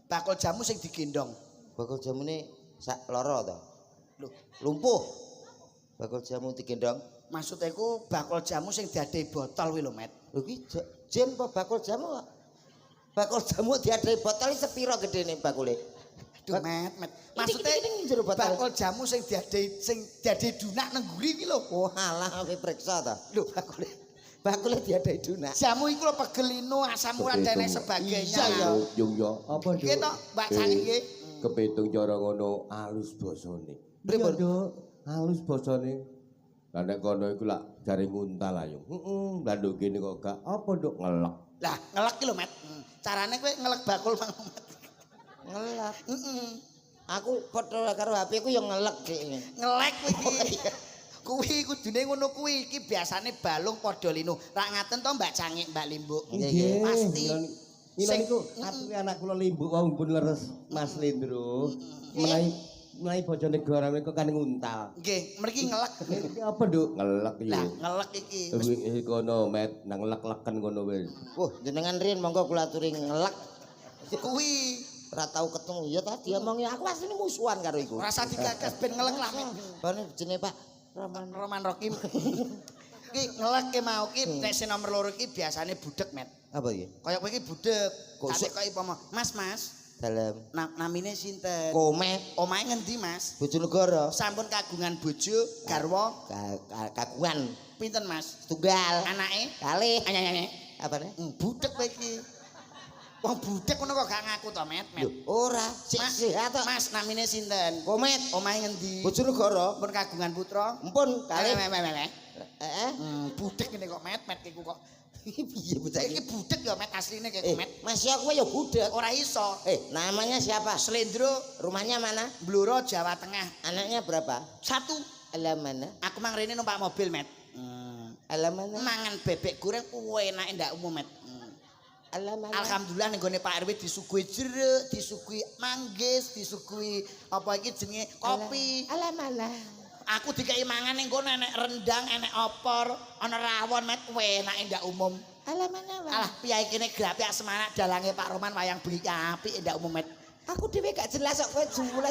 Bakul jamu sing digendong. Bakul jamune sak loro to. Lho, Lumpuh. Bakul jamu digendong. maksudnya iku bakul jamu sing diadai botol kuwi lho, Met. Lho ki jen apa bakul jamu kok? Bakul jamu diadai botol iki sepiro gedene bakule? Aduh, Met. Maksudnya Ini jero botol. bakul jamu sing diadai dunak nang nguri kuwi lho. Oh, alah kowe periksa ta. Lho, bakule. Bakule diadai dunak. Jamu iku lho pegel lino, asam urat dan lain sebagainya. Iya, ya. Yung yo. Apa Nggih to, Mbak Cangik nggih. kepitung cara ngono alus basane. Pripun? Iya, Nduk, alus basane. Lah nek kono iku lak jare nguntal ayo. Heeh, lah nduk kene kok gak apa nduk ngelek. Lah, ngelek ki lho, Met. Carane kowe ngelek bakul mang, Met. Ngelak. Heeh. Aku padha karo HP ku yo ngelek dhekne. Ngelek kowe iki. Kuwi kudune ngono kuwi. Iki biasane balung padha linu. Rak ngaten to Mbak Cangik, Mbak Limbuk. Nggih, Pasti. Mila niku atuke anak kula limbuk wong pun leres Mas Lindro. Menawi bojone negara niku kan nguntal. Nggih, mriki ngelek. Iki apa, Nduk? Ngelek iki. Lah, ngelek iki. Kono met nang lek-leken kono wis. Wah, jenengan riyen monggo kula aturi ngelek. Kuwi Ora tau ketemu. Ya tadi omongi aku asline musuhan karo iku. rasa digagas ben ngelek lah, Met. Bane jenenge Pak Roman. Roman Rokim. Ki ngelek ki mau ki nek sing nomor loro ki biasane budek, Met. Apa iki? Kaya kowe iki budek. Kok Kate kaya upama, Mas. Dalam Namine sinten? Komet Omahe ngendi, Mas? Bojonegoro. Sampun kagungan bojo, garwa, Kagungan pinten, Mas? tunggal. Anake? Kalih. Anyane. Apa nih? Budek kowe iki. Wong budek ngono kok gak ngaku to, Met. Ora, Mas, sehat. Mas namine sinten? Komet Omahe ngendi? Bojonegoro. Pun kagungan putra? Empun kalih. Heeh. Budek ngene kok, Met iku kok. Piye bocah Iki iki? budek ya, Met, asline kaya Met. Mas ya kowe ya budek. Ora iso. Namanya siapa? Slendro, Rumahnya mana? Bluro, Jawa Tengah. Anaknya berapa? 1. Alamana. Aku mang rene numpak mobil, Met. Alamana. Mangan bebek goreng kuwi enake ndak umum, Met. Alamana. Alhamdulillah ning gone Pak RW disuguhi jeruk, disuguhi manggis, disuguhi apa iki jenenge kopi. Alamana. Aku dikai mangan ning kono enek rendang, enek opor, ana rawon, Met. Kuwi enake ndak umum. Alamana. Alah piyai kene grapiak semanak dalange Pak Roman wayang bengi apik ndak umum, Met. Aku dhewe gak jelas kok kowe jumlah.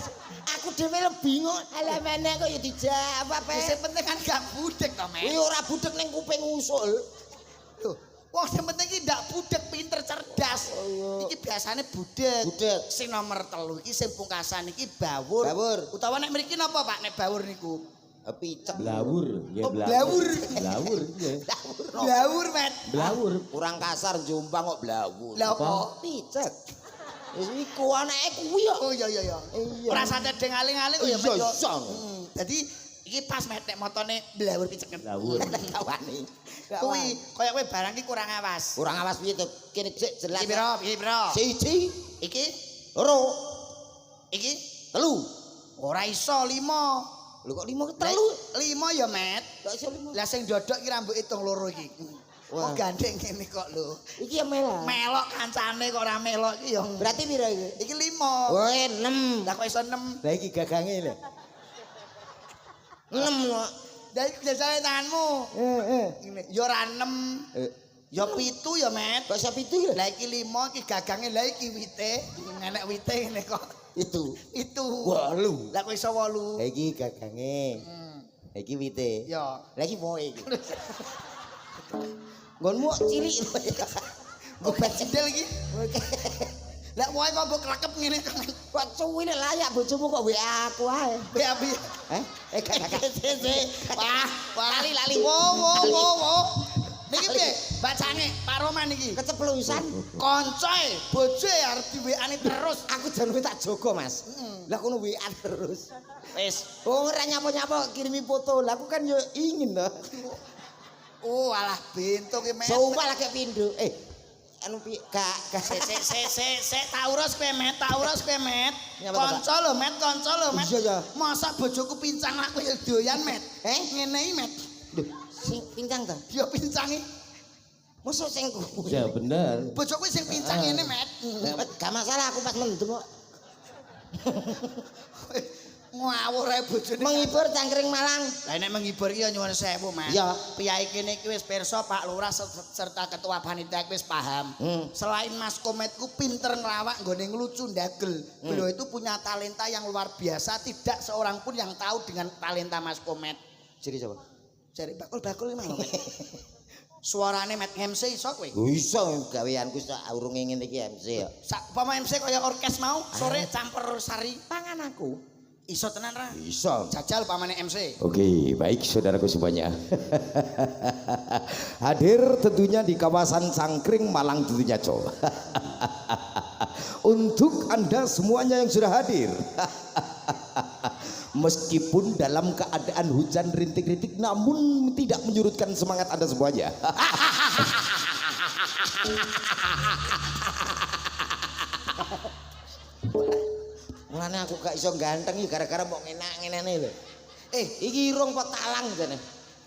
Aku dhewe bingung. Alamana kok ya dijawab ae. Sing penting kan gak budek to, Met. Kuwi ora budek ning kuping usul. Lho, wong sing penting iki ndak budek, pinter cerdas. Iki biasane budek. Budek. Sing nomor 3 iki sing pungkasan iki bawur. Bawur. Utawa nek mriki napa, Pak, nek bawur niku? Picek. Blawur, nggih Oh, blawur. blawur. Blawur nggih. Blawur, Met. Blawur. Kurang kasar Jombang kok blawur. Lah apa? Picek. Wis iku anake kuwi kok. Oh iya iya iya. Iya. Ora sadedeng aling-aling kok ya, Iya, Met. yo. iya. Dadi iki pas Met nek motone blawur piceken. Blawur. Kawane. Kuwi kaya kowe barang iki kurang awas. Kurang awas piye to? Kene sik jelas. Iki piro? Iki piro? Siji, Iki loro, iki telu. ora iso 5. Lho kok 5 telu? 5 ya, Met. Kok iso 5? Lah sing dodok ki rambut hitung loro iki. Wah. Kok gandeng ngene kok lho. Iki ya melok. Melok kancane kok ora melok iki ya. Berarti piro iki? Iki 5. Oh, 6. Lah kok iso 6? Lah iki gagange lho. 6 kok. Lah iki biasane tanganmu. Ngene. Ya ora 6. Ya 7 ya, Met. Kok iso 7 lho? Lah iki 5 iki gagange, lah iki wite. Nenek wite ngene kok. Itu. 8. Lah kok iso 8? Lah iki gagange. Lah iki wite. Ya. Lah iki moe iki. Nggonmu cilik lho. Obat cendel iki. Lah moe kok mbok krekep ngene kok. Kok cuwi nek layak bojomu kok WA aku ae. Beabi. Gak. Wah, lali. Wo. Niki piye? Mbak Cange, Pak Roman iki. Keceplusan. Koncoe, bojoe arep di WA-ne terus. Aku jan tak jaga, Mas. Lah kono WA terus. Wis. Oh, ora nyapa-nyapa kirimi foto. Lah aku kan yo ingin to. Oh, alah bentuk iki, Met. Sumpah lagi pindho. Anu piye? Gak. Sik taurus kowe, Met. Nyapa, Pak? Kanca lho, Met. Iya, ya. Masa bojoku pincang aku ya doyan, Met. Ngene iki, Met. Lho, sing pincang ta? Ya pincange. Mosok sing kuwi. Ya bener. Bojoku sing pincang ngene, Met. Gak masalah aku pas mendem kok. Ngawur ae bojone. Menghibur cangkring Malang. Lah nek menghibur ki ya nyuwun sewu, Mas. Iya. Piyai kene iki wis pirsa Pak Lurah serta ketua panitia wis paham. Selain Mas Kometku pinter ngelawak nggone ngelucu ndagel. Beliau itu punya talenta yang luar biasa, tidak seorang pun yang tahu dengan talenta Mas Komet. Jadi coba. Jare bakul-bakul emang, Met. Suarane Met MC iso kowe. Iso gaweanku sak urunge ngene iki MC ya. Sak upama MC kaya orkes mau, sore campur sari. Pangan aku. Iso tenan ra? Bisa. Jajal pamane MC. Oke, baik saudaraku semuanya. Hadir tentunya di kawasan Cangkring Malang tentunya, Cok. Untuk Anda semuanya yang sudah hadir. Meskipun dalam keadaan hujan rintik-rintik namun tidak menyurutkan semangat Anda semuanya. Mulane aku gak iso ganteng iki gara-gara mbok ngenak ngene lho. Iki irung apa talang jane?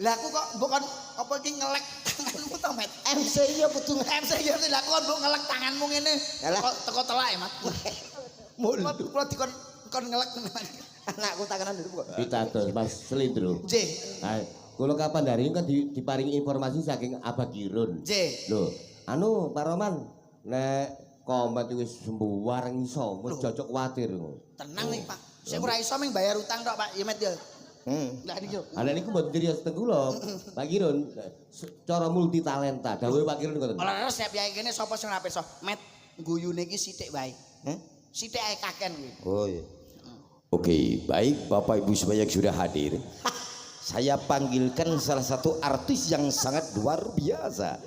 Lah aku kok bukan apa iki ngelek tanganmu to, Met? MC iya kudu MC ya lah kok mbok ngelek tanganmu ngene. Yalah. Teko telak, Mat. Mulu. Kula dikon ngelek Anakku tanganan dulu kok. Pitados Mas Selindro. J. Nah, kula kapan dari ini kan diparingi informasi saking Abah Girun. J. Lho, anu Pak Roman, nek komet wis sembuh wareng iso, wis cocok kuwatir. Tenang nih, Pak. Saya ora iso ming bayar utang tok, Pak. Ya, Met ya. Lah iki yo. Ana niku mboten cirios teng kula. Pak Girun cara multi talenta. Dawuhe Pak Girun ngoten. Ora siap yae kene sapa sing ora peso. Met guyune iki sithik wae. Sithik ae kaken kuwi. Oh iya. Oke, baik Bapak Ibu semuanya yang sudah hadir. Saya panggilkan salah satu artis yang sangat luar biasa.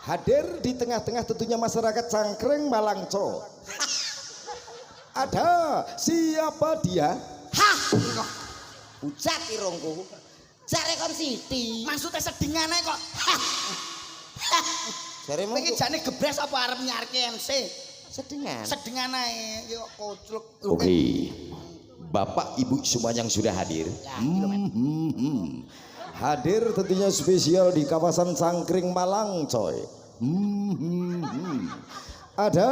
Hadir di tengah-tengah tentunya masyarakat Cangkring Malangco. Ada siapa dia? Hah! Ucat irungku. Jare kon Siti. Maksudnya sedingan ae kok. Jaremu Iki jane gebres apa arep nyarke MC? sedingan. Sedengan ae yo kocluk. Oke. Bapak Ibu semua yang sudah hadir. Hadir tentunya spesial di kawasan Cangkring Malang, coy. Ada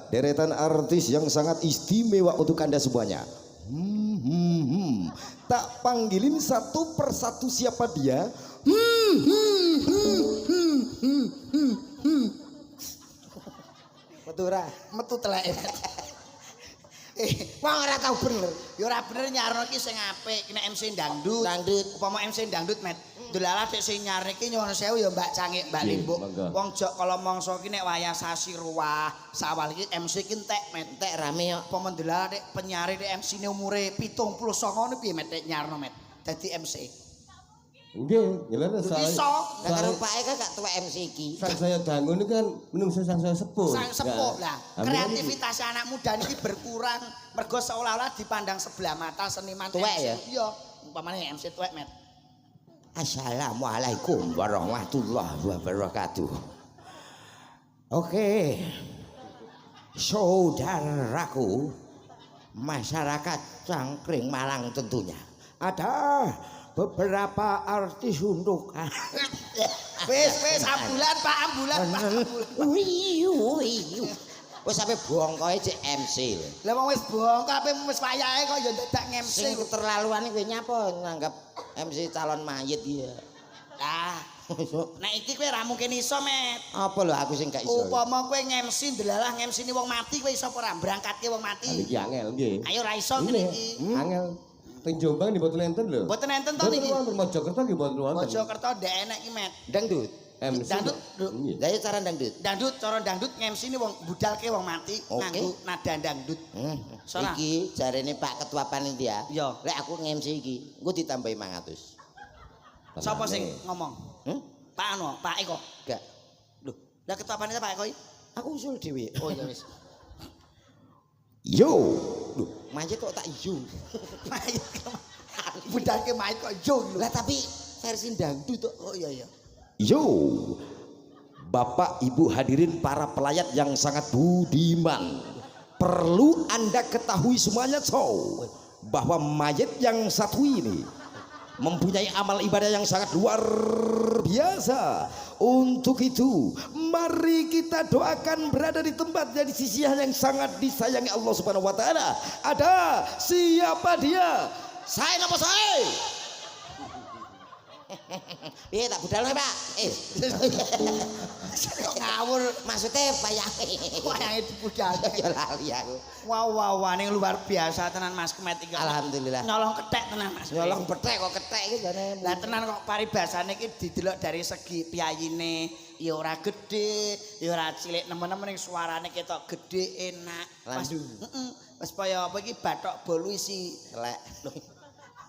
deretan artis yang sangat istimewa untuk Anda semuanya. Tak panggilin satu persatu siapa dia. Metu teleke. Wong ora tau bener. Ya ora bener nyarno iki sing apik, nek MC dangdut. Dangdut. Upama MC dangdut, Met. Dolalah dek sing nyarne iki nyuwun sewu ya Mbak Cangik, Mbak Limbuk. Wong jok kala mangsa iki nek wayah sasi ruwah, sawal iki MC ki entek, Met. Entek rame kok. Upama dolalah dek penyari dek MC-ne umure 79 niku piye Met dek nyarno, Met. Dadi MC. Nggih, nyeleneh saya. Iso. Lah karo Pak Eka gak tuwek MC iki. Sang saya dangun ini kan menungso sang saya sepuh. Sang sepuh lah. Amin. Kreativitas anak muda niki berkurang mergo seolah-olah dipandang sebelah mata seniman Tuwek MC. ya? Iya, umpamane MC tuwek, Met. Assalamualaikum warahmatullahi wabarakatuh. Oke. Saudaraku, masyarakat Cangkring Malang tentunya. Ada beberapa artis untuk Wis ambulan Pak, ambulan Pak. wis sampe bongkoe cek MC lho. Lah wong wis bongkok ape wis wayahe kok ya dadak Sing MC. keterlaluan kowe nyapa nganggap MC calon mayit iya. Lah, nek iki kowe ra mungkin iso, Met. Apa lho aku sing gak iso. Upama kowe ngemsi ndelalah ngemsine wong mati kowe iso apa ora berangkatke wong mati. Iki angel nggih. Ayo ra iso ngene iki. Angel. Teng Jombang di mboten enten lho. Mboten enten to niki. Mboten Mojokerto nggih mboten wonten. Mojokerto ndek enek iki, Met. Dangdut. MC. Dangdut. Nggih. Lah ya cara dangdut. Dangdut, cara dangdut ngemsine wong budalke wong mati Oke. nganggo nada dangdut. Salah. Iki jarene Pak Ketua Panitia. Iya. Lek aku nge-MC iki, engko ditambahi 500. Sapa sing ngomong? Pak Anu, Pak Eko. Gak. Lho, lah ketua panitia Pak Eko iki? Aku usul dhewe. Oh iya wis. Yo. Loh, mayit kok tak yo. Mayit. Budalke mayit kok yo lho. Lah tapi versi dangdut kok. Oh iya iya. Yo. Bapak Ibu hadirin para pelayat yang sangat budiman. Perlu Anda ketahui semuanya, cow, bahwa mayit yang satu ini mempunyai amal ibadah yang sangat luar biasa. Untuk itu, mari kita doakan berada di tempat di sisi yang sangat disayangi Allah Subhanahu wa taala. Ada siapa dia? Saya napa saya? Piye tak budalne, Pak? Kok ngawur Maksudnya wayange. wayange dibudalke. Ya lali aku. Wow, ning luar biasa tenan Mas Kemet iki. Alhamdulillah. Nyolong kethek tenan Mas. Nyolong petek kok ketek iki jane. Lah tenan kok paribasane iki didelok dari segi piyayine ya ora gedhe, ya ora cilik nemen-nemen ning suarane ketok gedhe enak. Pas Landu. Wis kaya apa iki bathok bolu isi Lek.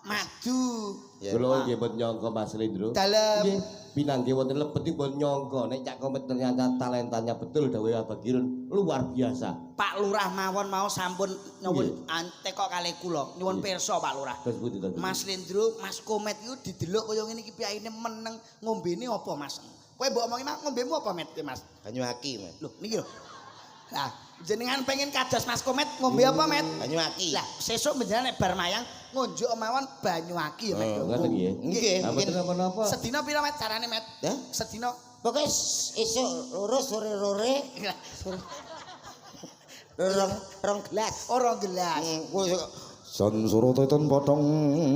madu. Ya. Kula nggih mboten nyangka Mas Lendro. Dalem Nggih, pinanggih wonten lebet iki mboten nyangka nek Cak Komet ternyata talentanya betul dawuh Abah Kirun luar biasa. Pak Lurah mawon mau sampun nyuwun teko kalih kula. Nyuwun pirsa Pak Lurah. Terus pundi to? Mas Lendro, Mas Komet iku didelok kaya ngene iki piyaine meneng ngombene apa Mas? Kowe mbok omongi Mas ngombemu apa Met Mas? Banyu aki, Mas. Lho niki lho. Lah, jenengan pengen kados Mas Komet ngombe apa Met? Banyu aki. Lah, sesuk menjenengan nek bar mayang ngunjuk mawon banyu aki ya Met. Oh, ngoten nggih. Nggih, Mboten mungkin. napa-napa. Sedina pira Met carane Met? Hah? Sedina Pokoknya esuk loro sore-sore rong gelas. ora gelas. Son suruteton potong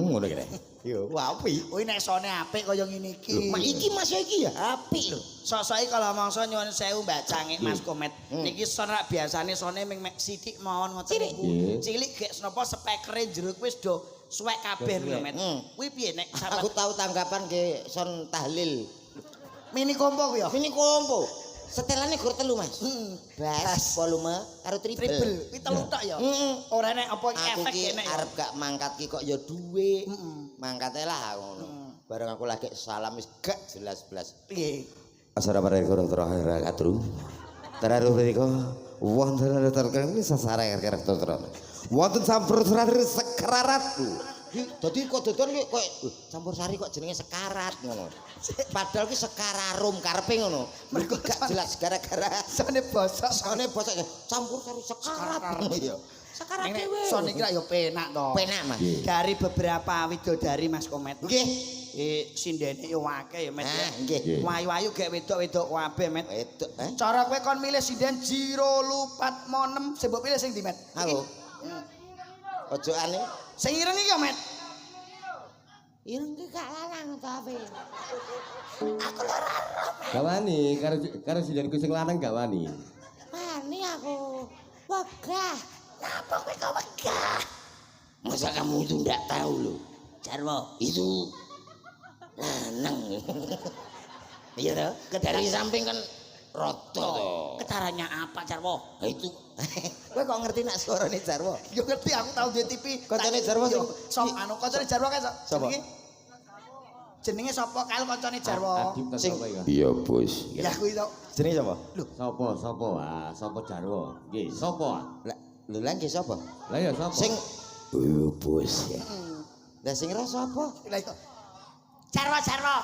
ngono kene. Yo, apik. Kuwi nek sone apik kaya ngene iki. Mak iki Mas iki ya apik lho. Sosoke kalau mangsa nyuwun sewu Mbak Cangik Mas Komet. Niki son rak biasane sone ming mek sithik mawon ngoten niku. Nggih. Cilik gek napa spekere jero wis do suwek kabeh lho Met. Kuwi piye nek Aku tahu tanggapan ke son tahlil. mini kompo kuwi ya? Ini kompo. Setelane gur telu Mas. Bass, volume karo Triple. triple. Kuwi telu tok ya. Heeh. Ora nek apa iki Aku efek ki kene ya. arep gak mangkat ki kok ya duwe. Heeh. Mangkate lah ngono. Bareng aku lagi salam wis gak jelas blas. Piye? Asara para kurang terakhir katru. Terakhir mriko wonten terkene sasare karakter terus. Wonten sampur terakhir sekararatku. Dadi kok dodon ki kok campur sari kok jenenge sekarat ngono. Padahal ki sekararum karepe ngono. Mergo gak jelas gara-gara Sone bosok. sone bosok campur sari sekarat ngono ya. Sekarat Nek dhewe. son iki ya penak to. Penak Mas. Dari beberapa widodari Mas Komet. Nggih. Sindene yo akeh ya Met. Ah, nggih. Wayu-wayu gek wedok-wedok kabeh Met. Wedok, Cara kowe kon milih sinden Jiro Lupat Monem, sing mbok pilih sing ndi Met? Aku. Ojo ane. Sing ireng iki ya Met. Ireng ki gak lanang tapi. Gawani karo sindenku sing lanang gawani. Wani aku. Wegah. Kenapa kowe kok wegah? Masa kamu itu enggak tahu loh? Jarwo, itu lanang. Iya toh? Dari samping kan roto toh. Ketaranya apa Jarwo? Nah, itu. Kowe kok ngerti nak suarane Jarwo? Yo ngerti aku tau di TV. Koncone Jarwo sing sop anu koncone Jarwo kae Sapa? Jenenge sapa kae koncone Jarwo? Adip ta Sing sapa iki? iya, Bos. Ya kuwi to. Jenenge sapa? Sapa? Ah, sapa Jarwo? Nggih, sapa? Lah, lho lan ki sapa? Lah ya sapa? Sing iya, Bos ya. Lah sing ra sapa? Lah iku. Jarwo.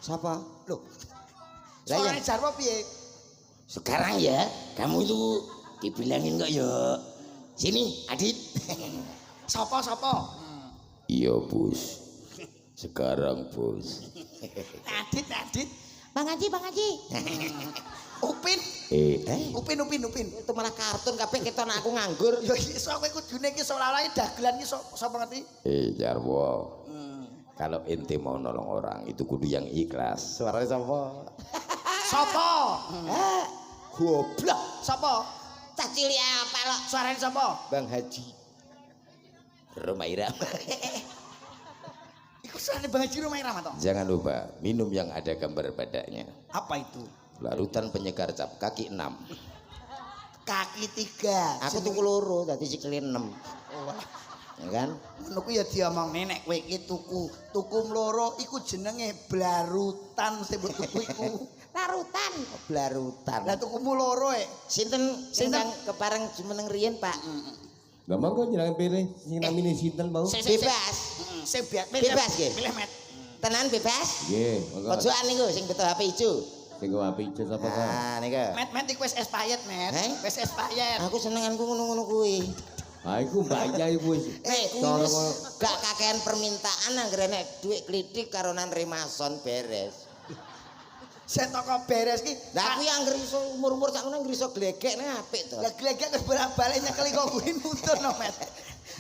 Sapa? Loh. Lah ya. Suarane Jarwo piye? Sekarang ya, kamu itu dibilangin kok ya. Sini, Adit. Sapa? Iya, Bos. Sekarang, Bos. Adit. Bang Haji. Upin. Upin. Itu malah kartun kabeh keton aku nganggur. Ya iso kowe kudune iki seolah-olah dagelan iki sapa ngerti? Jarwo. Kalau ente mau nolong orang itu kudu yang ikhlas. Suaranya siapa? Sapa? Goblok. Sapa? Cah cilik apa lo? Suarane sapa? Bang Haji. Romaira. Iku suarane Bang Haji Rumah Irama to. Jangan lupa minum yang ada gambar badannya. Apa itu? Larutan penyegar cap kaki 6. Kaki 3. Aku tuku loro dadi sikile 6. Ya kan? Ngono ku ya diomongne nek kowe iki tuku mloro iku jenenge blarutan sing mbok tuku iku. Larutan. Blarutan. Lah tukumu loro Sinten sing kepareng jumeneng riyen, Pak? Lah monggo jenengan pilih sing namine sinten mau? Bebas. Sing Bebas nggih. Milih Met. Tenan bebas? Nggih, monggo. Pojokan niku sing betul HP ijo. Sing go api ijo sapa kok? Nah, niku. Met iku wis expired, Met. Heh? Wis expired. Aku senenganku ngono-ngono kuwi. Ah iku Mbak Yai wis. Kuwi gak kakean permintaan anggere nek dhuwit klitik karo nan remason beres. Sing toko beres ki. Lah kuwi anggere iso umur-umur sak ngono anggere iso glegek nek apik to. Lah glegek wis bolak-balik nyekel kok kuwi nuntun no, Met.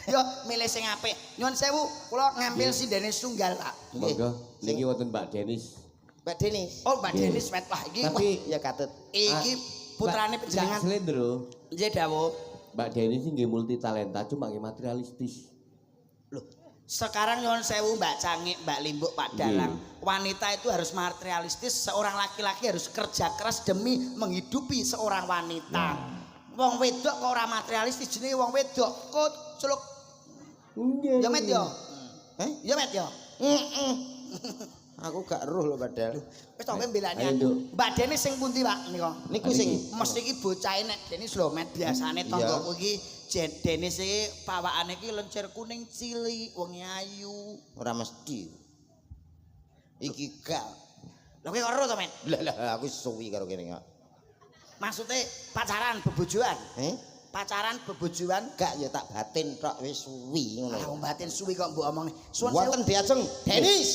Yo milih sing apik. Nyuwun sewu, kula ngambil sindene tunggal, Pak. Monggo niki wonten Mbak Denis. Mbak Denis. Oh, Mbak Denis Met. Wah, iki Tapi Ya katut. iki putrane Mbak panjenengan. Slendro. Nggih, dawuh. Mbak Denis ini nggih multi talenta cuma nggih materialistis. Loh, sekarang nyuwun sewu Mbak Cangik, Mbak Limbuk, Pak Dalang. Wanita itu harus materialistis, seorang laki-laki harus kerja keras demi menghidupi seorang wanita. Wong wedok kok ora materialistis jenenge wong wedok. Kok celuk. Nggih. Ya met ya. Ya met ya. Heeh. Aku gak roh lho padahal. Wis tok mbelani Ayo, aku. Nduk. Mbak Denis sing pundi, Pak? Nika. Niku sing Mesti iki bocahe nek Denis lho met biasane tanggoku iki Denis iki pawakane iki lencir kuning cilik, wong ayu. ora mesti. Iki gak. Lho kowe karo to, Met? Lah aku suwi karo kene kok. Maksudnya pacaran bebojoan. Pacaran bebojoan Gak ya tak batin tok wis suwi ngono. ah batin suwi kok mbok omongne. Suwun Wonten sewu. diajeng Denis.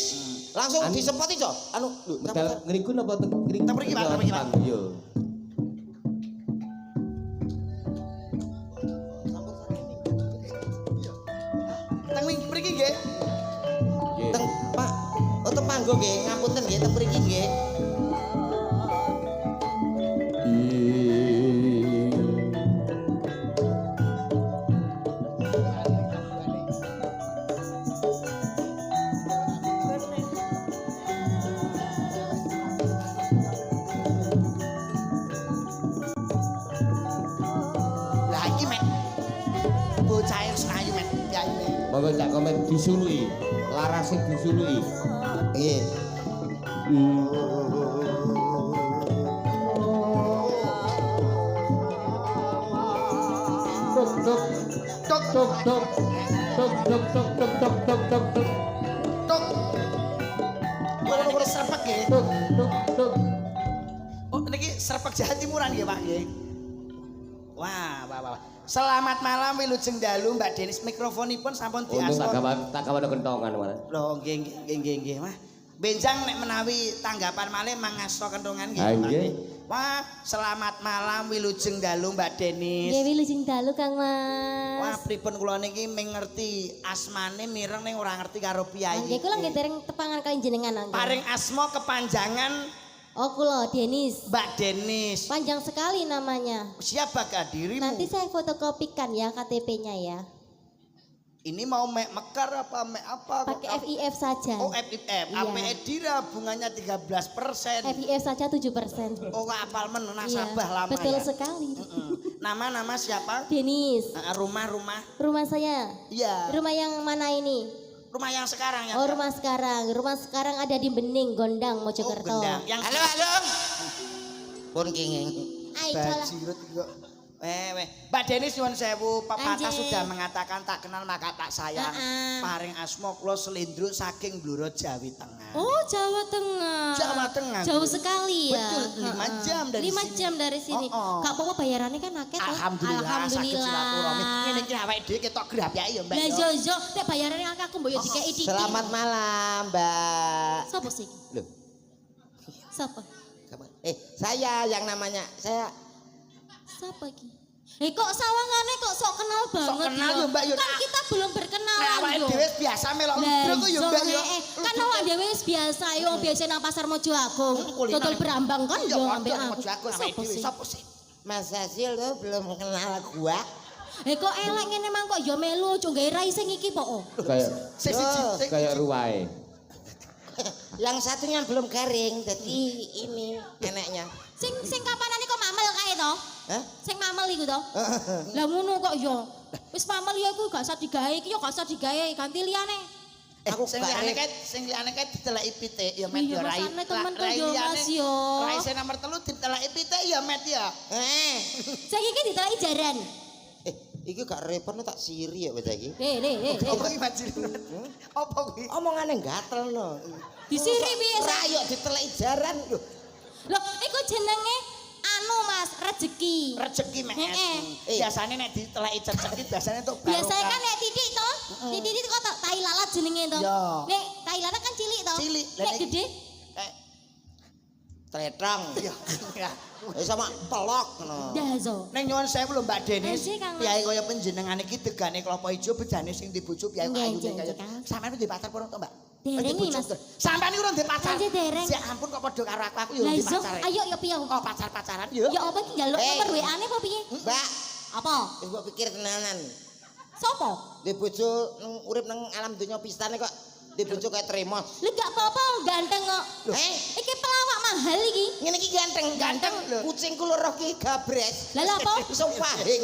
Langsung disempoti to. Anu lho Medal ngriku napa teng ngriku? Teng mriki, Pak, teng mriki, Pak. Yo. Teng mriki nggih. Nggih. teng Pak. Oh teng panggo nggih, ngapunten nggih teng mriki nggih. Lah iki Met. Bocah wis ayu Met. Ya ini. Monggo Cak Komet disuluki. Larase disuluki. Nggih. Tuk tuk Tok tuk tuk tuk tuk tuk tuk tuk tuk tuk tuk tok. Ora niki serpek nggih. tuk tuk tuk. Oh niki serpek Jawa Timuran nggih, Pak nggih. Wah, wah. Selamat malam Wilujeng Dalu Mbak Denis mikrofonipun sampun Untung diastor. tak kawan kentongan mana. Loh, nggih, Mah. Benjang nek menawi tanggapan malih mangasto kentongan nggih. Ah, Pak, nggih. Wah, selamat malam Wilujeng Dalu Mbak Denis. Nggih wilujeng dalu Kang Wah, Mas. pripun kula niki mengerti asmane mireng ning ora ngerti karo piyai. Nggih kula nggih dereng tepangan kali jenengan nggih. Paring asma kepanjangan Oh kula Denis. Mbak Denis. Panjang sekali namanya. Siapakah dirimu? Nanti saya fotokopikan ya KTP-nya ya. Ini mau mek mekar apa mek apa? Pakai FIF saja. Oh, FIF. Iya. APE Dira bunganya 13%. FIF saja 7%. Oh, apal men Iya, nasabah lama betul ya. sekali. Nama siapa? Denis. Rumah. Rumah saya. Iya. Rumah yang mana ini? Rumah yang sekarang ya. Oh rumah sekarang. Rumah sekarang ada di Bening, Gondang, Mojokerto. Gendang. Yang Halo. Pun kenging. Ayo coba. Bajirut kok. Mbak Denis nyuwun sewu, pepatah Anjing. sudah mengatakan tak kenal maka tak sayang. Paring asma kula selindruk saking Bluro Jawi Tengah. Oh Jawa Tengah. Jawa Tengah. Jauh Bu. sekali ya. Betul, 5 jam dari 5 sini. jam dari sini. Oh. Gak apa-apa bayarannya kan akeh toh. Alhamdulillah, saged silaturahmi. Alhamdulillah. Ngene iki awake dhewe ketok grapyake ya, Mbak. Lah ya. yo nek bayarannya akeh aku mbok yo dikeki dikit. Selamat malam, Mbak. Sopo sih? Loh, Sopo? saya yang namanya saya Sopo iki? Kok sawangane kok sok kenal banget. kenal yo, Mbak, yo. Kan kita belum berkenalan Nek awake yo. dhewe biasa melok Lah, ludruk kok ya, Mbak ya. kan awak dhewe wis biasa yo biasa nang pasar Mojo Agung. Kuliner. Dodol berambang kan Iya, yo padha ambek nek aku. Mojo Agung awake Sopo dhewe. sih? Sopo sih? Mas Hasil tuh belum kenal gua. Kok elek ngene mang kok yo melu cuk gawe rai sing iki po. Kayak kayak ruwae. Yang satunya belum garing, jadi ini enaknya. Sing kapanane kok mamel kae to? Hah? Sing mamel iku to? Lah ngono kok yo. Wis mamel yo iku gak usah digawe iki yo gak usah digawe ganti liyane. Aku sing gak liyane re- kae sing liyane kae diteleki pitik ya Met Iya, ya rai. masane temen tuh Rai yo, liyane, Mas, yo. Rai sing nomor 3 diteleki pitik ya Met ya. Sing iki ditelaki jaran. Iki gak repot tak siri ya bocah iki. Apa iki Mas Jirin? Apa kuwi? Omongane gatel no. Disiri piye Ora sak? yo diteleki jaran lho. Loh, iku jenenge anu Mas, rezeki. Rezeki Met. Biasane nek diteleki cecek iki biasane untuk barokah. Biasanya kan nek titik to, titik kok tai lalat jenenge to. Iya. Nek tai lalat kan cilik to. Cilik. Lah Nek nek- gede Tretong. Ya. Sama pelok ngono. dazo. Neng nyuwun sewu lho Mbak Denis. Anjir, Kang Mas. Piyai kaya panjenengan iki degane klopo ijo bejane sing di bojo piyai Nggih, ayu nggih, kaya. Kang. Sampeyan di pacar purung to, Mbak? Dereng Di iki, bojo, Mas. Tur. Sampeyan iki urung di pacar. Anjir, dereng. Ya ampun kok padha karo aku yo Lah di iso, pacar. ayo yo piye? Oh, pacar-pacaran yo. Ya apa iki njaluk nomor WA-ne apa piye? Mbak, Apa? wis mbok pikir tenanan. Sopo? Di bojo urip nang alam donya pistane kok Di bojo kayak tremos. Lha gak apa-apa ganteng kok. Iki pelawak mahal iki. Ngene iki ganteng. Kucingku loro ki gabres. Lah lha apa? Iso pahing.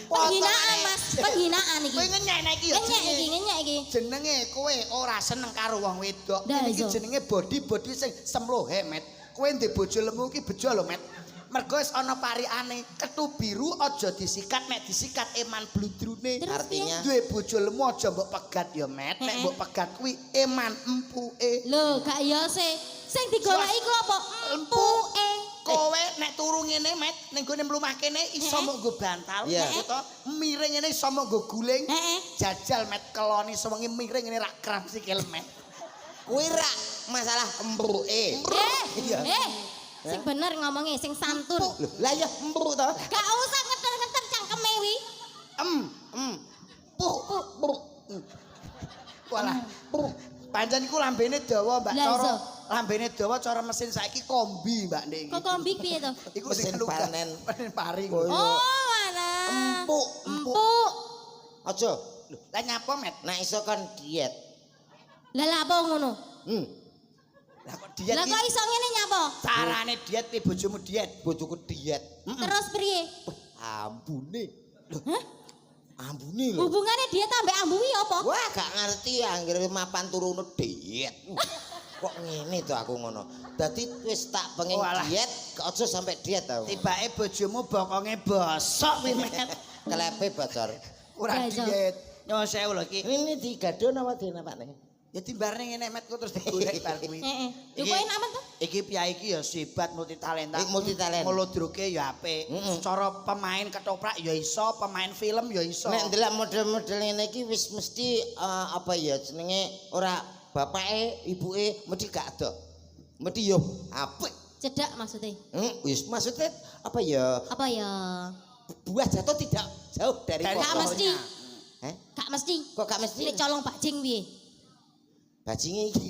Penghinaan Mas, penghinaan iki. Kowe ngenyek iki ya. Ngenyek iki. Jenenge kowe ora seneng karo wong wedok. Dah, Iki iso. jenenge body sing semlohe, Met. Kowe ndek bojo lemu iki bejo lho, Met. Mergo wis ana pariane, kethu biru aja disikat, nek disikat eman bludrune. Terus Artinya duwe bojo lemu aja mbok pegat ya, Met. Nek mbok pegat kuwi eman empuke. Lho, gak ya sing digoleki ku apa? Empuke. Kowe nek turu ngene, Met, ning gone mlumah kene iso mbok nggo bantal, Iya. to. Miring ngene iso mbok nggo guling. Heeh. Jajal, Met, keloni sewengi miring ngene rak kram sikil, Met. kuwi ra masalah embuke. Sing bener ngomongnya, sing santun. Loh, lah ya empuk to. Gak usah ngeter-ngeter cangkeme wi. Puh. Walah, pancen iku lambene dawa, Mbak. Lah, Cara iso. lambene dawa cara mesin saiki kombi, Mbak Nek iki. Kok kombik piye to? Iku Mesin sing lugas. panen. Panen pari. Oh, iya. Oh, alah. Empuk. Aja. Lah nyapa, Met? Nek iso kan diet. Lah lha apa ngono? Lah kok diet Lah iki? kok iso ngene nyapa? Carane diet piye bojomu diet? Bojoku diet. Terus priye? Ambune. Hah? Ambune lho. Hubungane dia tambah ambui apa? Wah, gak ngerti anggere mapan turune diet. Kok ngene to aku ngono. Dadi wis tak pengen Walah. diet, aja sampai diet tau. Tibake bojomu bokonge bosok kuwi, Met. Kelepe bocor. Ora Lah, iso. diet. Nyuwun sewu lho iki. Ini digado apa dinapane? Ya timbarne ngene, Met, kok terus digolek bar kuwi. Heeh. Lho Iki- kok enak men to? Iki piyai iki ya sibat multitalenta. Multitalent. Ngelodroke ya apik. Cara pemain ketoprak ya iso, pemain film ya iso. Nek ndelok model-model ngene iki wis mesti apa ya jenenge ora bapake, ibuke mesti gak ada. Mesti yo apik. Cedak maksudnya. Wis maksudnya apa ya? Apa ya? Buah jatuh tidak jauh dari Dari Gak pohon. mesti. Heh? Gak mesti. Kok gak mesti? Nek colong bajing piye? Bajinge iki.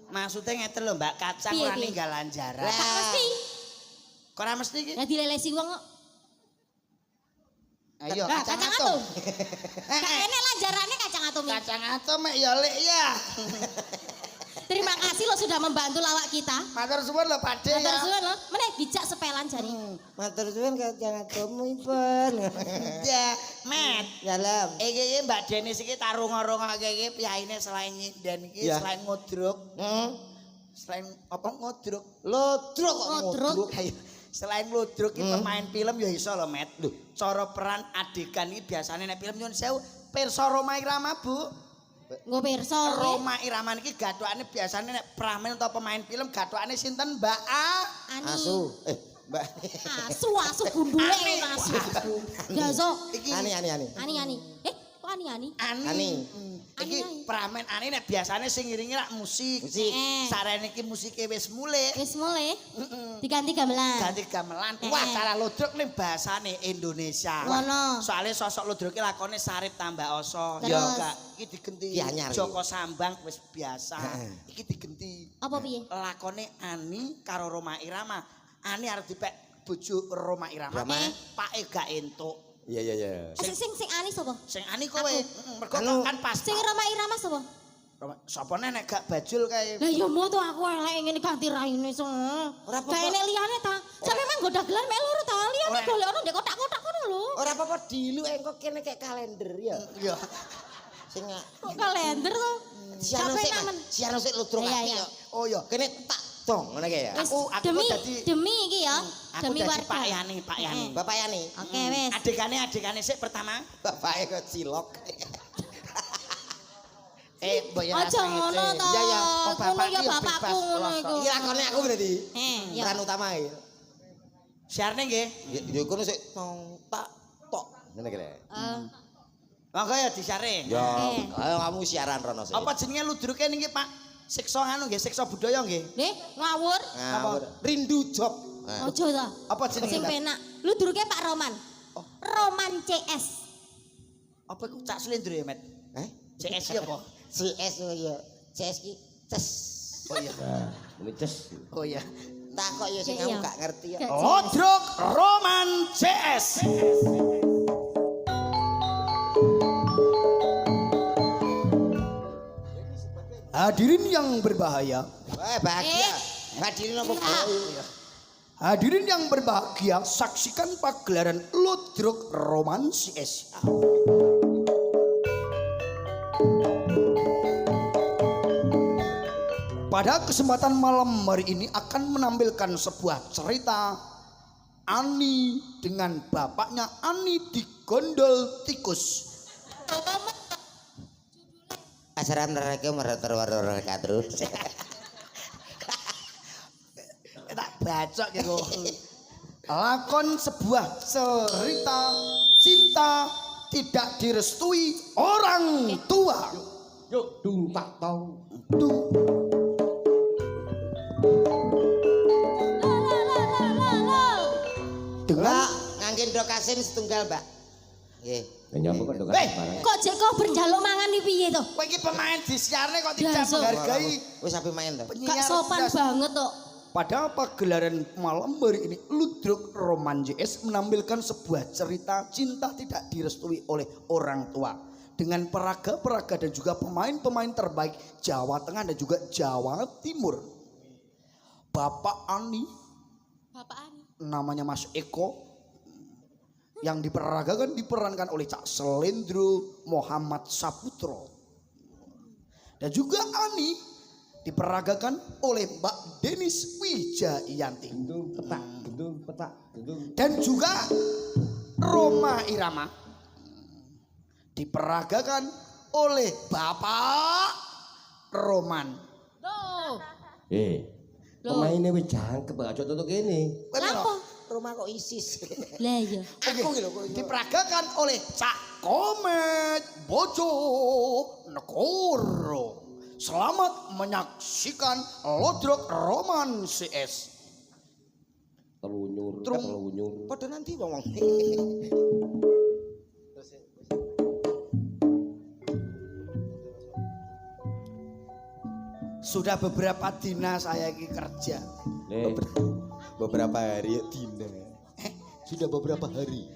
Maksudnya ngeten lho, Mbak, kacang Piye, ora piye? ninggalan jarak. Gak mesti. Kok ora mesti iki? Lah dilelesi wong kok. Ayo Lah, kacang kacang atom. atom. Gak enek lah jarane kacang atom ini. Kacang atom mek ya lek ya. Terima kasih lo sudah membantu lawak kita. Matur suwun lho, Pakde Matur ya. suwun lo, meneh bijak sepelan jari. Matur suwun kacang atomipun. Ya, Met. Dalam. Iki Mbak Denis iki tarung-arungake iki piyaine selain nyinden iki Ya. selain ngodruk. Selain apa ngodruk? Lodrok kok Ngodruk. ngodruk. Ayo, selain ngodruk iki pemain film ya iso lho, Met. Lho, cara peran adegan iki biasane nek film nyun sewu pirsa Roma Irama, Bu. Nggo pirsa. Roma Irama niki gathokane biasane nek pramen atau pemain film gathokane sinten, Mbak A? Ani. Asu. Mbak. Asu gundule Ani. asu. Gaso. Iki Ani. Kok ani? Ani. Ani. Iki pramen Ani nek biasane sing ngiringi rak musik. Musik. Sarene iki musike wis mulih. Wis mulai. Diganti gamelan. Ganti gamelan. Wah, cara lodruk ning bahasane Indonesia. Ngono. Soale sosok lodruke lakone Sarip tambah oso. Terus? Ya enggak, iki digenti Ki anyar. Joko Sambang wis biasa. Iki digenti Apa piye? lakone Ani karo Roma Irama. Ani arep dipek bojo Roma Irama. Rama. Pake gak entuk. Iya. Sing Ani sapa? Sing Ani kowe, mergo Anu. kan pas. Sing Roma Irama sapa? Sapa nek gak bajul kae. Lah ya mau tuh aku elek ngene ganti raine so. Ora apa-apa. Gak enek liyane ta. Sampe memang nggo dagelan mek loro ta. Liyane Ora. golek ono ndek kotak-kotak ngono lho. Ora apa-apa dilu engko kene kayak kalender ya. Iya. Sing Kok kalender to? siano Sampai sik. namen. Siano sik lodrok Iya, apik iya. ya. Oh iya. Kene tak dong ngene kae ya. Wis, Aku dadi- demi iki ya. Aku Demi dadi warga. Pak Yani, Pak Yani. Bapak Yani. Oke wis. Adekane sik pertama. Bapake kok cilok. Mbok ya Aja ngono to. Iya ya, Ngono bapak ya iki ya bapakku bebas ngono pelosok. iku. Iki lakone aku berarti. Ya. Peran utama iki. Siarne nggih. Ya kono sik tong tak tok ngene kene. Monggo ya disiare. Ya, Oke. ayo kamu siaran rono sik. Apa jenenge ludruke niki, Pak? Siksa anu nggih, siksa budaya nggih. Nggih, ngawur. Ngawur. Rindu job. Nah. Ojo ta. Apa jenenge? Sing Mbak? penak. Lu duruke Pak Roman. Oh. Roman CS. Apa iku cak slendro ya, Met? CS ya apa? CS ya. CS ki tes. Oh iya. Ini ces. Oh iya. Tak kok ya sing Iya. kamu gak ngerti ya. Gak Lodruk Roman CS. Hadirin yang berbahagia. Bahagia. Hadirin apa Hadirin yang berbahagia, saksikan pagelaran Ludruk Romansi S. Pada kesempatan malam hari ini akan menampilkan sebuah cerita Ani dengan bapaknya Ani digondol tikus. Assalamualaikum warahmatullahi wabarakatuh. Tak bacok ya kok. Lakon sebuah cerita cinta tidak direstui orang tua. Yuk, dung tak tahu. Tuh. Dengan Ngangge ndok asin setunggal, Mbak. Nggih. Nyapa kok Hei! barang. Kok jek kok berjaluk mangan iki piye to? kowe iki pemain disiarne kok tidak Dasar. menghargai Wis ape main to? Gak penyiar. sopan Das. banget kok. Pada pagelaran malam hari ini Ludruk Roman JS menampilkan sebuah cerita cinta tidak direstui oleh orang tua dengan peraga-peraga dan juga pemain-pemain terbaik Jawa Tengah dan juga Jawa Timur. Bapak Ani Bapak Ani. namanya Mas Eko yang diperankan oleh Cak Selendro Muhammad Saputro dan juga Ani diperagakan oleh Mbak Denis Wijayanti Gendung petak, gendung petak, gendung. dan juga Roma Irama diperagakan oleh Bapak Roman. Loh. Loh. Pemainnya wis jangkep aja tutuk kene. Lapo? Rumah kok ISIS. Lah iya. Aku lho kok Diperagakan oleh Cak Komet Bojo Negoro. Selamat menyaksikan Ludruk Roman CS. Telunyur, Trung. telunyur. Padha nanti wong. Sudah beberapa dina saya ini kerja. Le, Beberapa hari dina. Sudah beberapa hari.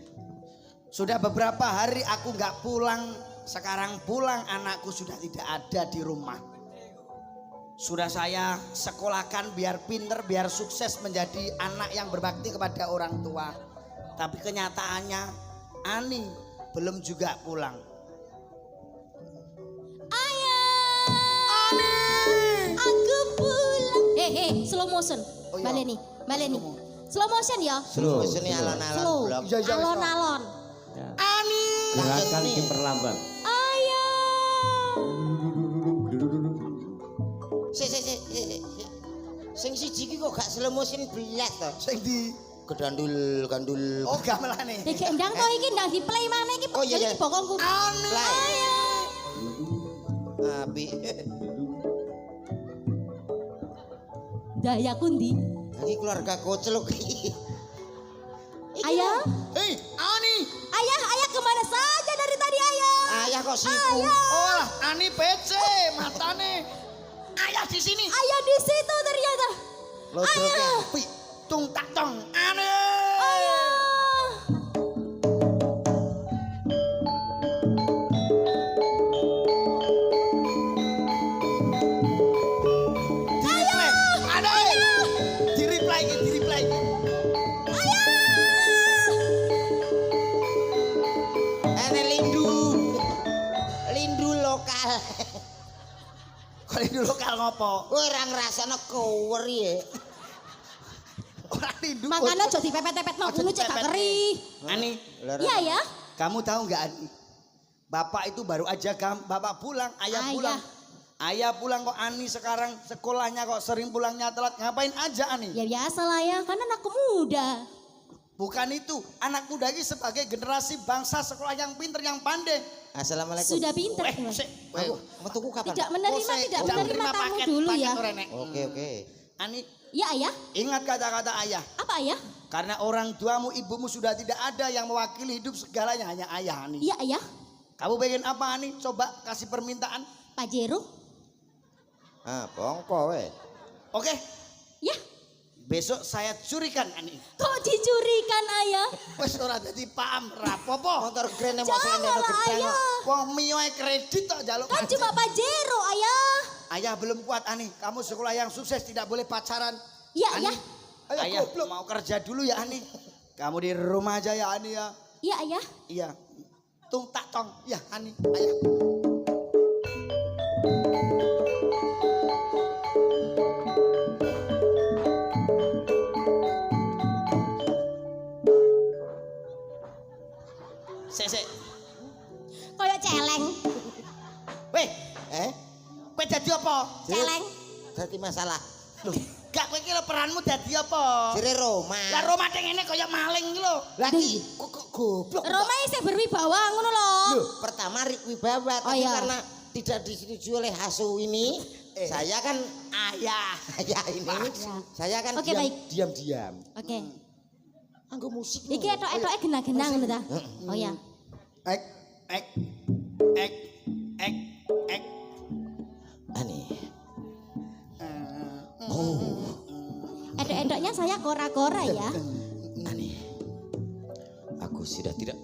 Sudah beberapa hari aku nggak pulang. Sekarang pulang anakku sudah tidak ada di rumah. Sudah saya sekolahkan biar pinter, biar sukses menjadi anak yang berbakti kepada orang tua. Tapi kenyataannya Ani belum juga pulang. Ayah. Aku pulang. Slow motion. Oh, iya. Baleni, baleni. Slow motion ya. slow. Sini alon-alon Slow. blok. Iya, iya, Alon-alon. Ya. Ani. Gerakan diperlambat. Ayah. Sing siji iki kok gak slow motion belas to. Sing di Gedandul gandul. oh gamelane. Iki ndang to iki ndang di play mana iki. Oh, iya, iya. Iki bokongku. Ani. Ayah. Api. Daya kundi. Iki keluarga kocluk iki. Ayah. Hei, Ani. Ayah, ayah kemana saja dari tadi ayah? Ayah kok siku. Oh, Ani PC matane. Ayah di sini. Ayah di situ ternyata. Lodroknya. Pi, tung tak tong. Ani. Ayah. Di-replay. Ada. Di-replay iki, di-replay iki. Ene lindu. Lindu lokal. Kok ini lokal ngopo? Ora ngrasakno kower ya. Ora lindu. Makanya aja dipepet-pepet no ngono cek gak keri. Ani, Iya ya. kamu tahu nggak Ani? Bapak itu baru aja bapak pulang, ayah Ayah. pulang. Ayah pulang kok Ani sekarang sekolahnya kok sering pulangnya telat. Ngapain aja Ani? Ya biasa lah ya, kan anakku muda. Bukan itu, anak muda ini sebagai generasi bangsa sekolah yang pinter, yang pandai. Assalamualaikum. Sudah pinter. Sik, Aku metuku kapan? Tidak menerima, tidak menerima tamu dulu ya. Oke. Ani, Ya ayah, ingat kata-kata ayah. apa ayah? Karena orang tuamu, ibumu sudah tidak ada yang mewakili hidup segalanya, hanya ayah Ani. Iya ayah, Kamu pengen apa Ani? Coba kasih permintaan. Pak Jero. Ah, bongko we. Oke, Ya, besok saya curikan Ani. kok dicurikan ayah? Wes ora dadi paham rapopo. Motor grene mau Janganlah selendang gedang. ayah. Wong mioe kredit tok jaluk. Kan cuma Pak Jero ayah. Ayah belum kuat Ani. Kamu sekolah yang sukses tidak boleh pacaran. Iya, Ani, Ayah. Ayah belum mau kerja dulu ya Ani. Kamu di rumah aja ya Ani ya. Iya, Ayah. Iya. Tung tak tong. Ya Ani. Ayah. Sik. Kayak celeng. Weh, Eh? kowe dadi apa? Celeng. Dadi masalah. Loh, gak kowe iki lho peranmu dadi apa? Jere Roma. Lah Roma teng ngene kaya maling iki lho. Lagi kok goblok. Roma isih berwibawa ngono lho. Loh, pertama wibawa Oh, tapi iya. karena tidak disetujui oleh Hasu ini, saya kan Ayah. ini, saya kan Oke, baik. diam. Oke. Anggo musik. Iki etok-etoke genah-genah ngono ta? Oh ya. Ek. Ani. Etok-etoknya saya kora-kora ya. Ani. Aku sudah tidak.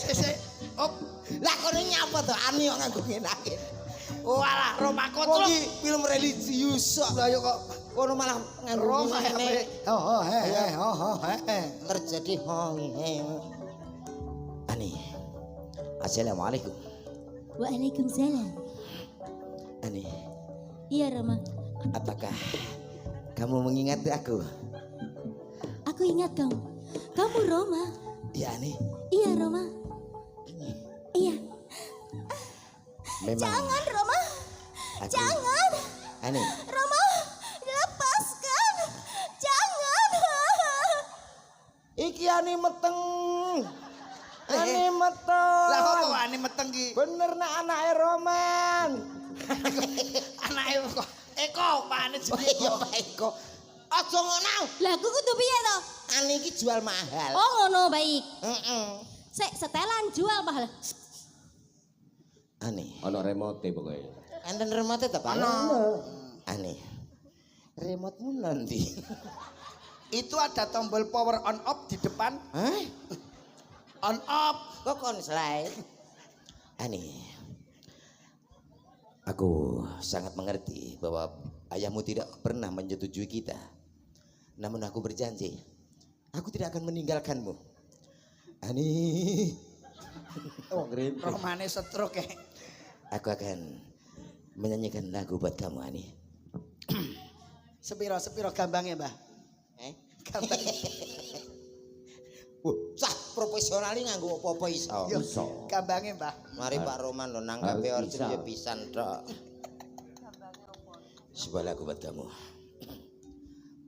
Sik. Op. Lah kono nyapa to Ani kok nganggo ngenake. Walah Roma Kok kotrok. iki film religius kok. Lah yo kok Kono malah nganggo Roma ngene. he. Terjadi Ani. Assalamualaikum. Waalaikumsalam. Ani, Iya, Roma. apakah kamu mengingat aku? Aku ingat kamu. Kamu Roma. Ya Ani, Iya, Roma. Iya. memang Jangan, Roma. aku, Jangan. Ani, Roma, lepaskan. Jangan. iki Ani meteng. Ani meteng. Lah kok Ani meteng ki? Bener nak anake Roman. Anake kok Eko pane Oh jenenge iya kok. Pak Eko. Aja ngono. Lah aku kudu piye to? Ani iki jual mahal. Oh, ngono baik. Heeh. Sik setelan jual mahal. Ani, Ono remote pokoknya. enten remote ta, Pak? Ono. Ani. Remote-mu nanti. Itu ada tombol power on off di depan. Hah? On off. Kok konslet? Ani, aku sangat mengerti bahwa ayahmu tidak pernah menyetujui kita. Namun aku berjanji, aku tidak akan meninggalkanmu. Ani, Oh, green. Romane stroke. aku akan menyanyikan lagu buat kamu, Ani. Sepiro gambangnya, Mbah? Eh? Gambang. Sah profesional ini nganggo apa-apa iso. Yo, Iso. gambangnya, Mbah. Mari Pak Roman lo nanggape Harus order bisa. ya pisan tok. Sebuah lagu buat kamu.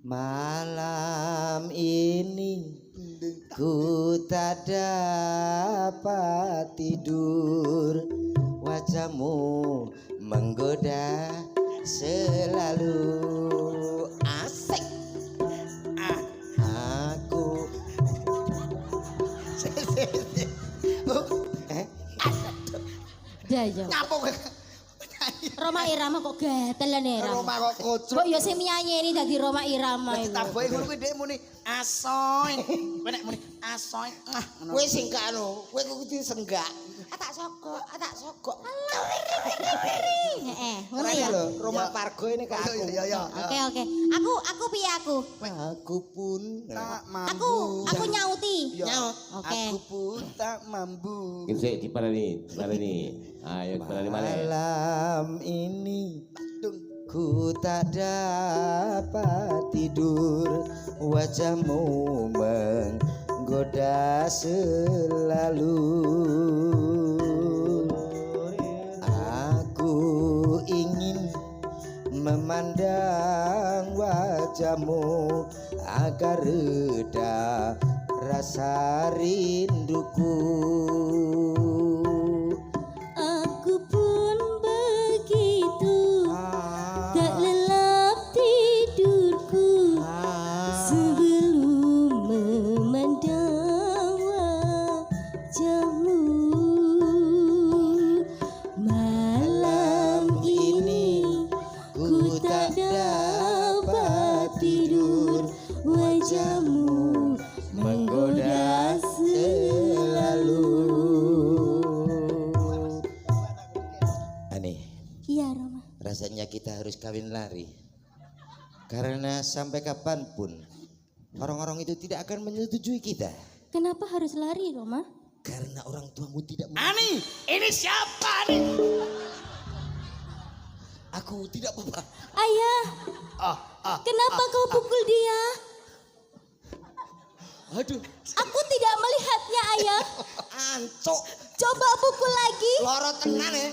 Malam ini ku tak dapat tidur, wajahmu menggoda selalu. Asik. Aku Dah, Ngapa kowe? Roma Irama kok gatelan ya Roma. Roma kok kocok. Kok ya sing nyanyi ini dadi Roma Irama iku. Taboke ngono kuwi dhek muni asoy. Kowe nek muni asoy. Ngono. kowe sing gak anu, kowe kudu senggak. Tak sogok. Heeh, ngono ya. Lho, Roma Pargo ini ke aku. Ya. Oke. Aku piye aku? Aku pun Tak mampu. Aku nyauti. Ya. nyaut. Oke. Aku pun tak mampu. Insek di mana nih? Ayo di mana? Malam ini Dung. ku tak dapat tidur, wajahmu menggoda selalu. Aku ingin memandang wajahmu agar reda rasa rinduku. Aku pun begitu. Tak lelap tidurku sebelum memandang wajahmu. Malam ini ku tak dapat tidur, wajahmu menggoda selalu. Makanya kita harus kawin lari. Karena sampai kapanpun orang-orang itu tidak akan menyetujui kita. Kenapa harus lari, Roma? Karena orang tuamu tidak Ani, ini siapa nih? Aku tidak apa-apa. Ayah, kenapa kau pukul dia? Aduh, Aku tidak melihatnya, Ayah. ancok. Coba pukul lagi. Loro tenan ya.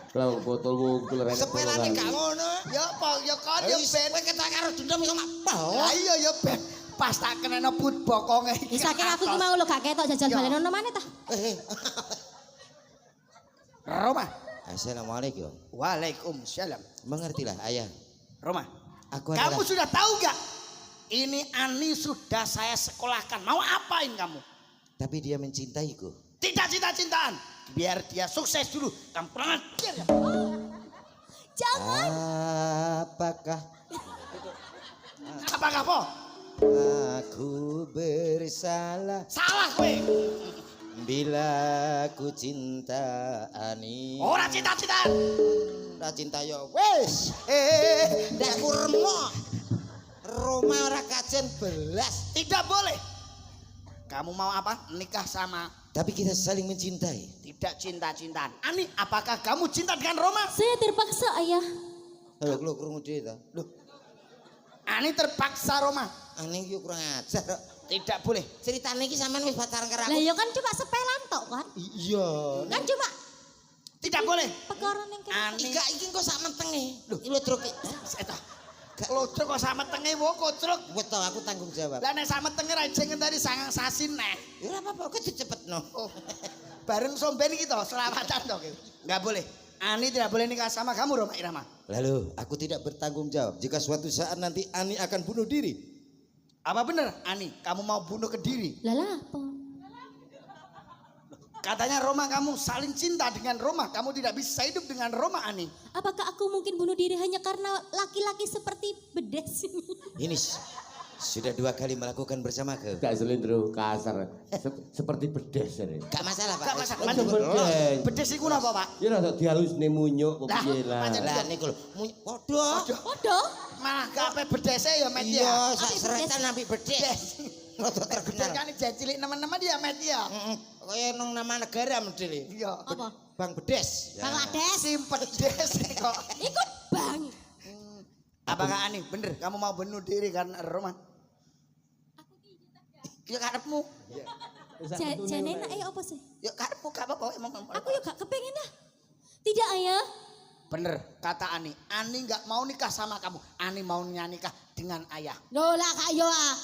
Kalau botol mukul rene. Sepelane gak ngono. Ya apa ya kon ya ben. Kowe ketok karo dendam iso mak bawa. Lah iya ya ben. Pas tak keneno but bokonge iki. Wis saking aku ki mau lho gak ketok jajal balenono maneh ta. Roma. Assalamualaikum. Waalaikumsalam. Mengertilah ayah. Roma. Aku Kamu adalah sudah tahu gak? Ini Ani sudah saya sekolahkan. Mau apain kamu? tapi dia mencintaiku. Tidak cinta-cintaan. Biar dia sukses dulu. Kamu kurang ajar ya. Jangan. Apakah Apakah po? aku bersalah Salah kowe. bila ku cinta Ani? Ora cinta-cintaan. Ora cinta ya wis. Ndak ku remuk. Roma ora kajen belas. Tidak boleh. Kamu mau apa? Nikah sama. Tapi kita saling mencintai. Tidak cinta-cintaan. Ani, apakah kamu cinta dengan Roma? Saya terpaksa, Ayah. Halo, kalau krungu dhewe ta. Loh. Ani terpaksa Roma. Ani iki kurang ajar. Tidak boleh. Ceritane iki sampean wis pacaran karo Lah aku. ya kan cuma sepelan tok kan. Iya. Kan cuma Tidak boleh. perkara ning kene. Ani. Iki iki kok sak mentenge. Lho, iki truk. Eta. Lodrok kok sama tenge wo kocruk. Wes to aku tanggung jawab. Lah nek sama tenge ra jeng ngenteni sangang sasi neh. Ya ora apa-apa, kok dicepetno. Oh. Bareng somben iki to, selamatan to. Enggak boleh. Ani tidak boleh nikah sama kamu Roma Irama. Lalu, aku tidak bertanggung jawab jika suatu saat nanti Ani akan bunuh diri. Apa benar Ani, kamu mau bunuh ke diri? Lah lah apa? Katanya Roma kamu saling cinta dengan Roma. Kamu tidak bisa hidup dengan Roma Ani. Apakah aku mungkin bunuh diri hanya karena laki-laki seperti bedes ini? Ini sudah 2 kali melakukan bersama ke. Gak selindro kasar. Seperti bedes ini. Gak masalah, Pak. Gak masalah. Itu bedes. Bedes iku napa, Pak? Ya rasa dihalusne munyuk kok Lah, piye lah. pancen Lah niku lho, padha. Podo? Malah kabeh bedese ya met ya. Iya, sak seretan ambil bedes. Rada Bedes terkenal. kan cilik teman-teman dia met ya. Kaya nang nama negara medile. Iya. Apa? Bang Bedes. Bangladesh. Si pedes kok. Ikut bang. Apakah Ani bener kamu mau bunuh diri karena Roma? Ya karepmu. Jane enak apa sih? Ya karepmu gak apa-apa emang. Aku ya gak kepengen dah. Tidak, Ayah. Bener kata Ani. Ani nggak mau nikah sama kamu. Ani mau nikah dengan ayah. Loh lah kak yo ah.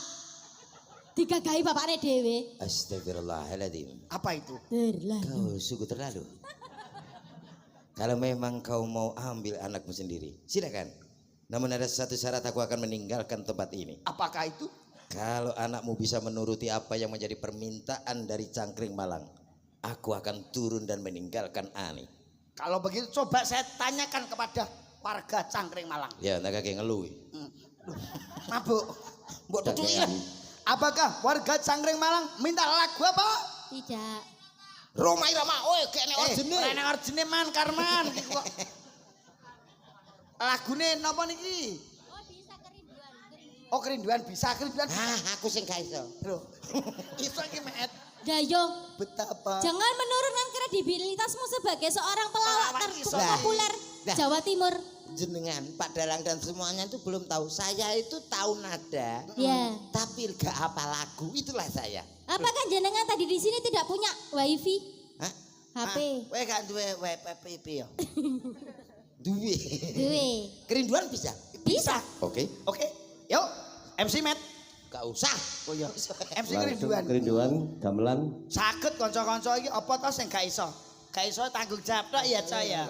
Digagahi bapaknya dewe. Astagfirullahaladzim. Apa itu? Terlalu. Kau sungguh terlalu. Kalau memang kau mau ambil anakmu sendiri, silakan. Namun ada satu syarat, aku akan meninggalkan tempat ini. Apakah itu? Kalau anakmu bisa menuruti apa yang menjadi permintaan dari Cangkring Malang, aku akan turun dan meninggalkan Ani. Kalau begitu coba saya tanyakan kepada warga Cangkring Malang. Ya, nak kakek ngeluh. Loh, mabuk. Mbok tutuki lah. Apakah warga Cangkring Malang minta lagu apa? Tidak. Roma Irama, oi kene orjene. Rene orjene man karman. Lagune napa niki? Oh bisa kerinduan. Oh kerinduan bisa kerinduan. Aku sing gak iso. Loh. Iso iki met. Dayong, Betapa. jangan menurunkan kredibilitasmu sebagai seorang pelawak Pelawak iso. terpopuler Lah. Jawa Timur. Jenengan Pak Dalang dan semuanya itu belum tahu. Saya itu tahu nada, Ya. tapi gak apa lagu. Itulah saya. Apakah jenengan tadi di sini tidak punya wifi, Hah? HP? Kowe gak duwe WPP ya? Duwe. Duwe. Kerinduan bisa? Bisa. Oke. Oke. Yuk, MC Met. Gak usah. Oh iya. MC Langsung kerinduan. kerinduan gamelan. Saged kanca-kanca iki apa to sing gak iso? Gak iso tanggung jawab tok ya, Coy ya.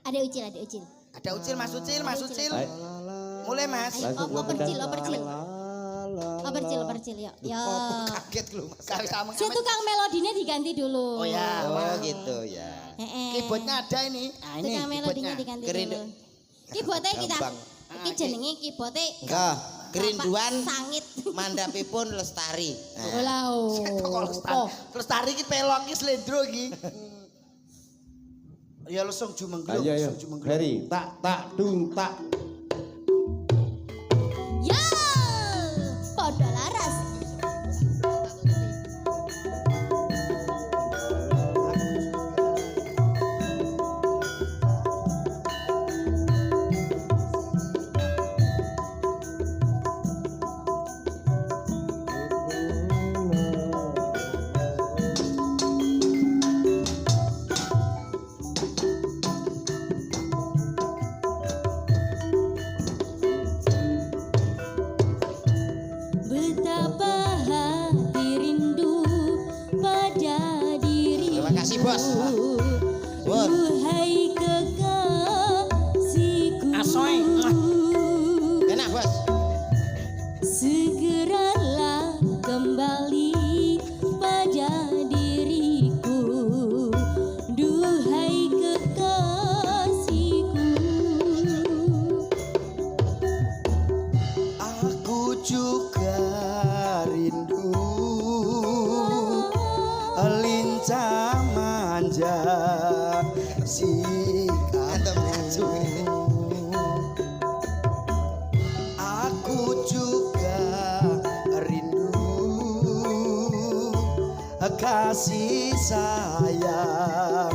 Ada ucil, ada ucil. Ada Ucil, Mas Ucil, Mas Ucil. Ayo. Mulai Mas. Langsung Opercil, kemudian. opercil. Opercil, yuk. Yo. Kaget lu Mas. Gak bisa Si tukang melodinya diganti dulu. Oh ya. Oh gitu ya. Keyboardnya ada ini. Nah, ini Tukang melodinya keyboardnya. diganti Kerindu. dulu. Keyboardnya kita. Gampang. Iki jenenge keyboardnya. Enggak. Kerinduan Sangit. mandapipun lestari. Nah, Olah. Kok lestari. Lestari iki pelok iki slendro iki. Ya lesung jumengglo, Ayo, ayo. lesung jumengglo. Ferry, tak dung tak. Ya, padha laras. Betapa hati rindu pada dirimu. Terima kasih, Bos. Bos. Duhai kekasihku. Asoy. Enak, Bos. Segeralah kembali pada diriku. Duhai kekasihku. Aku juga rindu lincah manja sikapmu. Aku juga rindu kasih sayang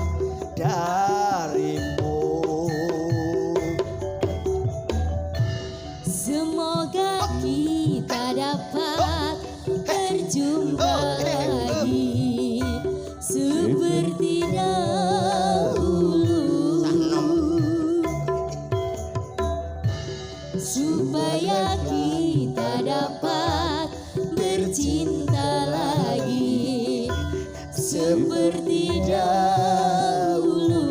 darimu. Semoga kita dapat berjumpa lagi seperti dahulu, supaya kita dapat bercinta lagi seperti dahulu.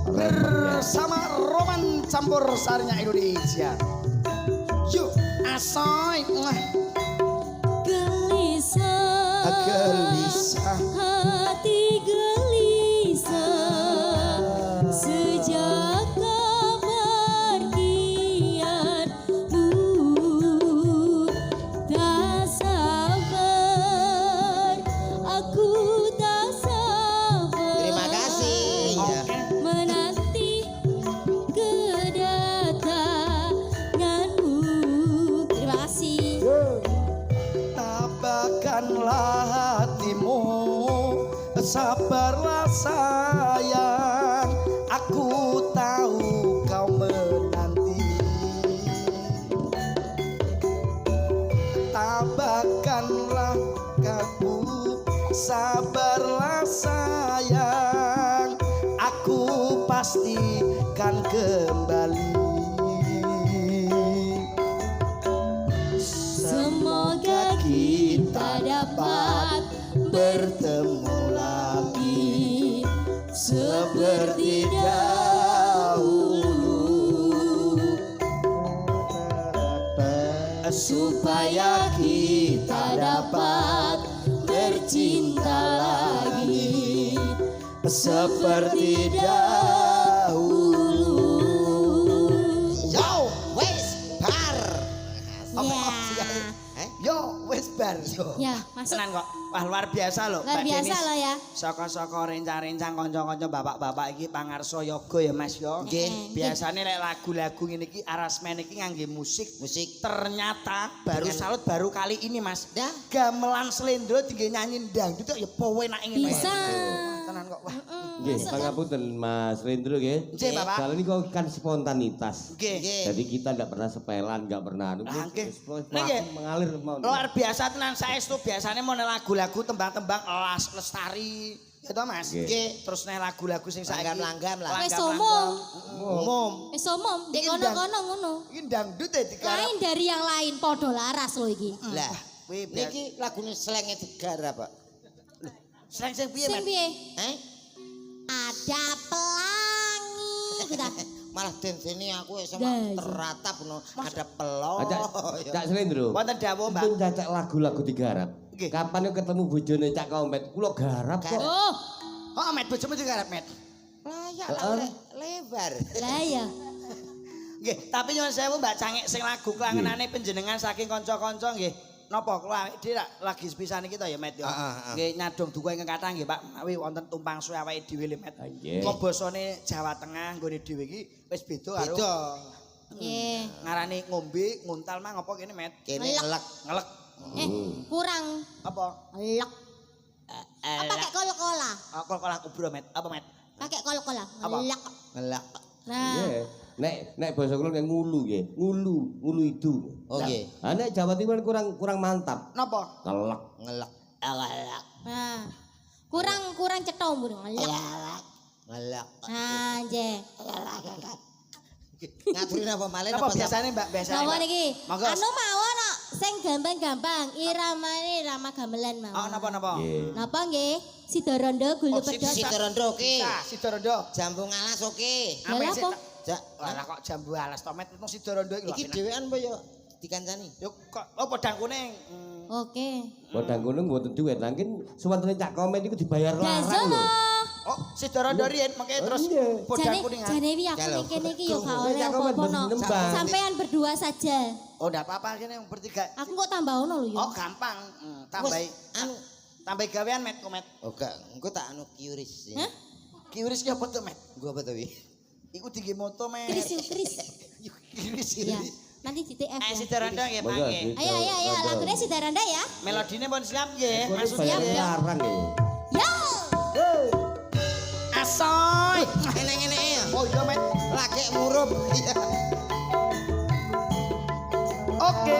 Bersama Roman Campur Sarinya Indonesia. Yuk, asoy. Gelisah, Gelisah. hati gelisah sejak kepergianmu. Tak sabar, aku tak sabar. Terima kasih. Ya. Menanti kedatanganmu. Terima kasih. Tabahkanlah hatimu, sabarlah sayang. Aku tahu kau menanti. Tabahkanlah kamu, sabarlah sayang. Aku pastikan kembali. Semoga kita dapat bertemu lagi seperti dahulu, supaya kita dapat bercinta lagi seperti dahulu. Yo, wes bar. Yo, wes bar yo. Ya, masuk. Tenan kok. Wah, luar biasa loh. Luar Mbak biasa Denis. loh ya. Saka-saka rencang-rencang kanca-kanca bapak-bapak iki pangarsa yoga ya Mas yo. Nggih. Biasane lek lagu-lagu ngene iki arasmen iki ngangge musik. Musik. Ternyata baru Dengan- salut baru kali ini Mas. Dah. Gamelan slendro tinggal nyanyi dangdut ya powe enak ngene. Bisa. Tenan kok. Wah. Nggih, pangapunten Mas Rendro nggih. Nggih, Bapak. Soalnya ini kok kan spontanitas. Nggih. Nggih. Jadi kita enggak pernah sepelan, enggak pernah anu. Lah, nggih. Langsung Nggih. mengalir mau. Luar biasa tenan saestu biasanya mau lagu-lagu tembang-tembang elas lestari. Ya toh Mas? Nggih. Nggih. Terus nih lagu-lagu sing saiki Langgam-langgam lah. Wis langgam-langgam. umum. Umum. Wis umum, dek Iki kono-kono ngono. Iki dangdut ya digarap. Lain dari yang lain padha laras lho iki. Lah, Wih, niki lagune slenge digarap, Pak. sing piye, Sing Mas? piye? Eh? Ada pelangi. Kita Malah densene aku Dah, sama iya. teratap no ada pelok. Cak, Ya. Cak Selendro. Wonten dawuh, Mbak. Pun cacak lagu-lagu digarap. Nggih. Kapan yo ketemu bojone Cak Kompet, kula garap kok. Oh, Oh, Met bojomu digarap, Met. Layak lah lebar. lah ya. Nggih, tapi nyuwun sewu Mbak Cangik sing lagu klangenane panjenengan saking kanca-kanca nggih. Napa kula awake dhewe lagi sepisan iki to ya Met ya. Nggih nyadong duka ingkang kathah nggih Pak. Mawi wonten tumpang suwe awake dhewe le Met. Nggih. Kok basane Jawa Tengah nggone dhewe iki wis beda karo Nggih. ngarani ngombe nguntal mah ngopo kene Met? Kene ngelek. Ngelek. Kurang Apa? lek. Apa pakai kol-kola? Kol-kolah kubro Met. Apa Met? Pakai kol-kola. Apa? Lek. Ngelek. Nah, Nggih. Nek basa kula ngulu nggih. Ngulu itu. Oh nggih. Ah nek Jawa Timur kurang mantap. Napa? Kelek. Ngelek. Ngelek. nah. Kurang cetha umur lek. Ngelek. Nah, nggih. Ngaturin apa malih Napa biasane Mbak? Biasane. Napa Mbak? niki? Monggo. Anu mawon kok sing gampang-gampang, iramane irama gamelan mawon. Oh napa? Nggih. Napa nggih? Sidorondo gulu Oh, pedas. Sidorondo oke. Nah, Sidorondo. Jambu ngalas oke. Lah Apa apa? sih? Jak. Lah kok jambu alas tomet itu Sidorondo iki lho. Iki dhewean apa ya dikancani? Yo kok oh podang kuning. Oke. Padang gunung mboten duit, langkin suwantene Cak Komen iku dibayar larang Gazono. lho. Oh, Sidorondo riyen makanya terus iya. podang Jane kuning. jane wi aku Kalau. ning kene iki yo gak oleh Cak Komen apa-apa no. nembang. Sampean berdua saja. Oh, ndak apa-apa kene bertiga. Aku kok tambah ono lho yo. Oh, gampang. Tambahi Anu tambahi gawean Met komet. oh gak, engko tak anu kiuris. Hah? Kiuris ki apa tuh Met? Engko apa to wi? Iku tinggi moto Met. Kris yo kris. Kiuris. Iya. Nanti di TF ya. Sidorondo nggih Monggo, mangke. gitu. Ayo lagune Sidaranda ya. Melodine pun siap nggih, Kok maksudnya dibayar nggih. larang nggih. Yo. Asoy. Ngene-ngene ya. Oh iya Met. Lagi murup. Iya. Oke.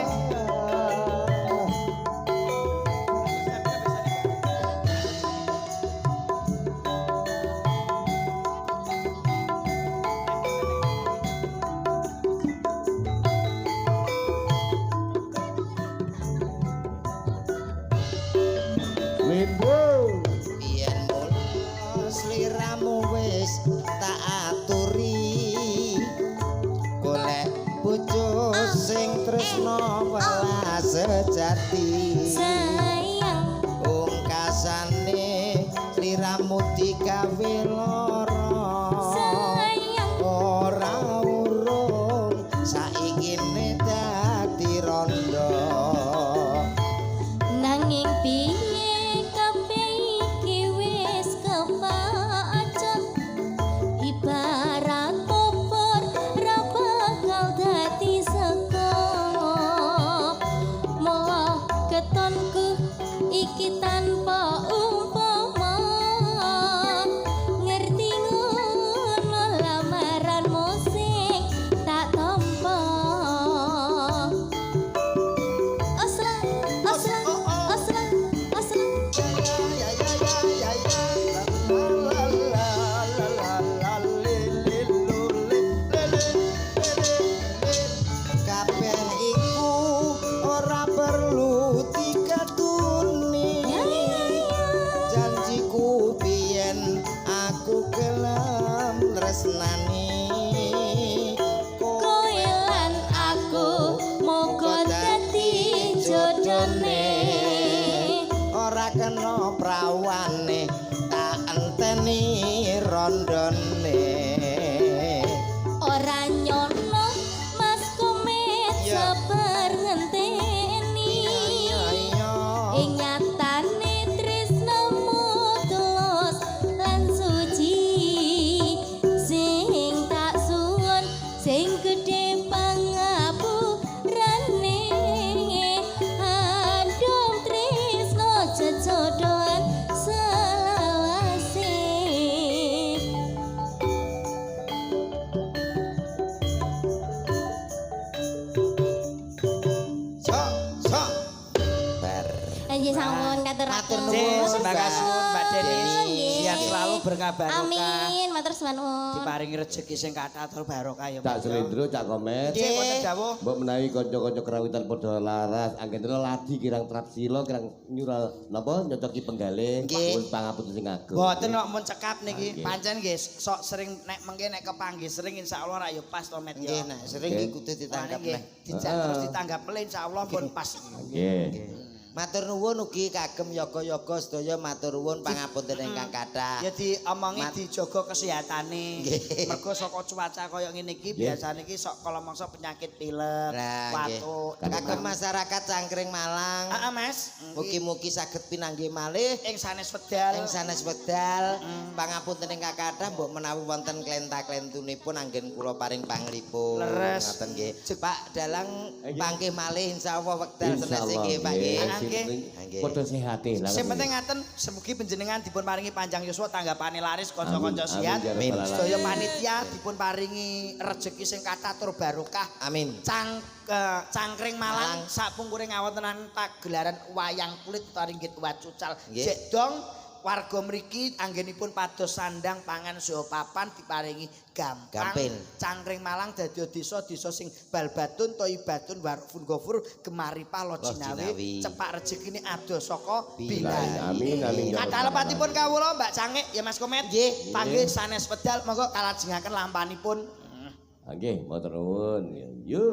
Lindo. Biyen mul sliramu wis tak aturi. Golek bojo sing tresno welas sejati. Sayang. Ungkasane sliramu digawe lara. Sayang. Ora urung saiki dadi rondo. Nanging piye kabeh iki wis kepacut. Ibarat popor ra bakal dadi sego. Moh ketonku iki tanpa umpama. Ngerti ngono lamaranmu sing tak tampa. Aslan, aslan, aslan, aslan. Kabeh iku ora perlu dikatuni. Janjiku biyen aku gelem tresnani. Kowe lan aku moga dadi jodone. Ora kena prawane tak enteni rondone. Ora nyono Mas Komet Ya. sabar ngenteni. Iya. Ing nyatane tresnamu tulus lan suci. Sing tak suwun sing gedhe pangapurane. Adem tresno jejodohan selawase. Sok, sok. Bar. Nggih sampun katuraken. Matur nuwun. Jih, sembah kasuwun Mbak Deni. Nggih. Sehat selalu berkah barokah. Amin, matur suwun. Diparingi rezeki sing kathah tur barokah ya. Cak Selindro, Cak Komen. Nggih, wonten dawuh. Mbok menawi kanca-kanca kerawitan padha laras, anggen ladi kirang trapsila, kirang nyural napa nyocoki penggalih, Nggih. pun pangapunten sing agung. Mboten kok mun cekap niki. Nggih. Pancen nggih sok sering nek mengke nek kepanggih sering insyaallah ra yo pas to Met Nggih, ya. nek sering Nggih. iki kudu Ditangkap ditangkap nggih. neh. Dijak terus ditanggap le insyaallah pun pas. Nggih. Matur nuwun ugi kagem yoga-yoga sedaya matur nuwun pangapunten ingkang kathah. Ya diomongi dijaga kesehatane. Nggih. Mergo saka cuaca kaya ngene iki biasane iki sok kala mangsa penyakit pilek, Nah, nggih. watuk. Kagem masyarakat Cangkring Malang. Heeh, Mas. Mugi-mugi saged pinanggih malih Ing sanes wedal. ing sanes wedal pangapunten ingkang kathah mbok menawi wonten klenta-klentunipun anggen kula paring panglipun. Leres. Ngoten nggih. Pak Dalang panggih malih insyaallah wekdal senese nggih Pak nggih. Nggih. Padha sehate lah. Sing penting ngaten semugi panjenengan dipun paringi panjang yuswa tanggapane laris kanca-kanca siat. Amin. Sedaya panitia dipun paringi rejeki sing kathah tur barokah. Amin. Cangkring Malang sapungkuring ngawontenan pagelaran wayang kulit utawi nggih wacucal. Nggih. Jek dong warga mriki anggenipun pados sandang pangan saha papan diparingi gampang. Gampil. Cangkring Malang dadi desa-desa sing balbatun toibatun warfun gofur gemaripah lo Jinawi. jinawi cepak rezekine ado saka Bilahi. bilahi. Amin, amin. Katalepatipun kawula Mbak Cangik ya Mas Komet. Nggih. Panggih sanes wedal monggo kalajengaken lampanipun. Nggih, matur nuwun. Yo.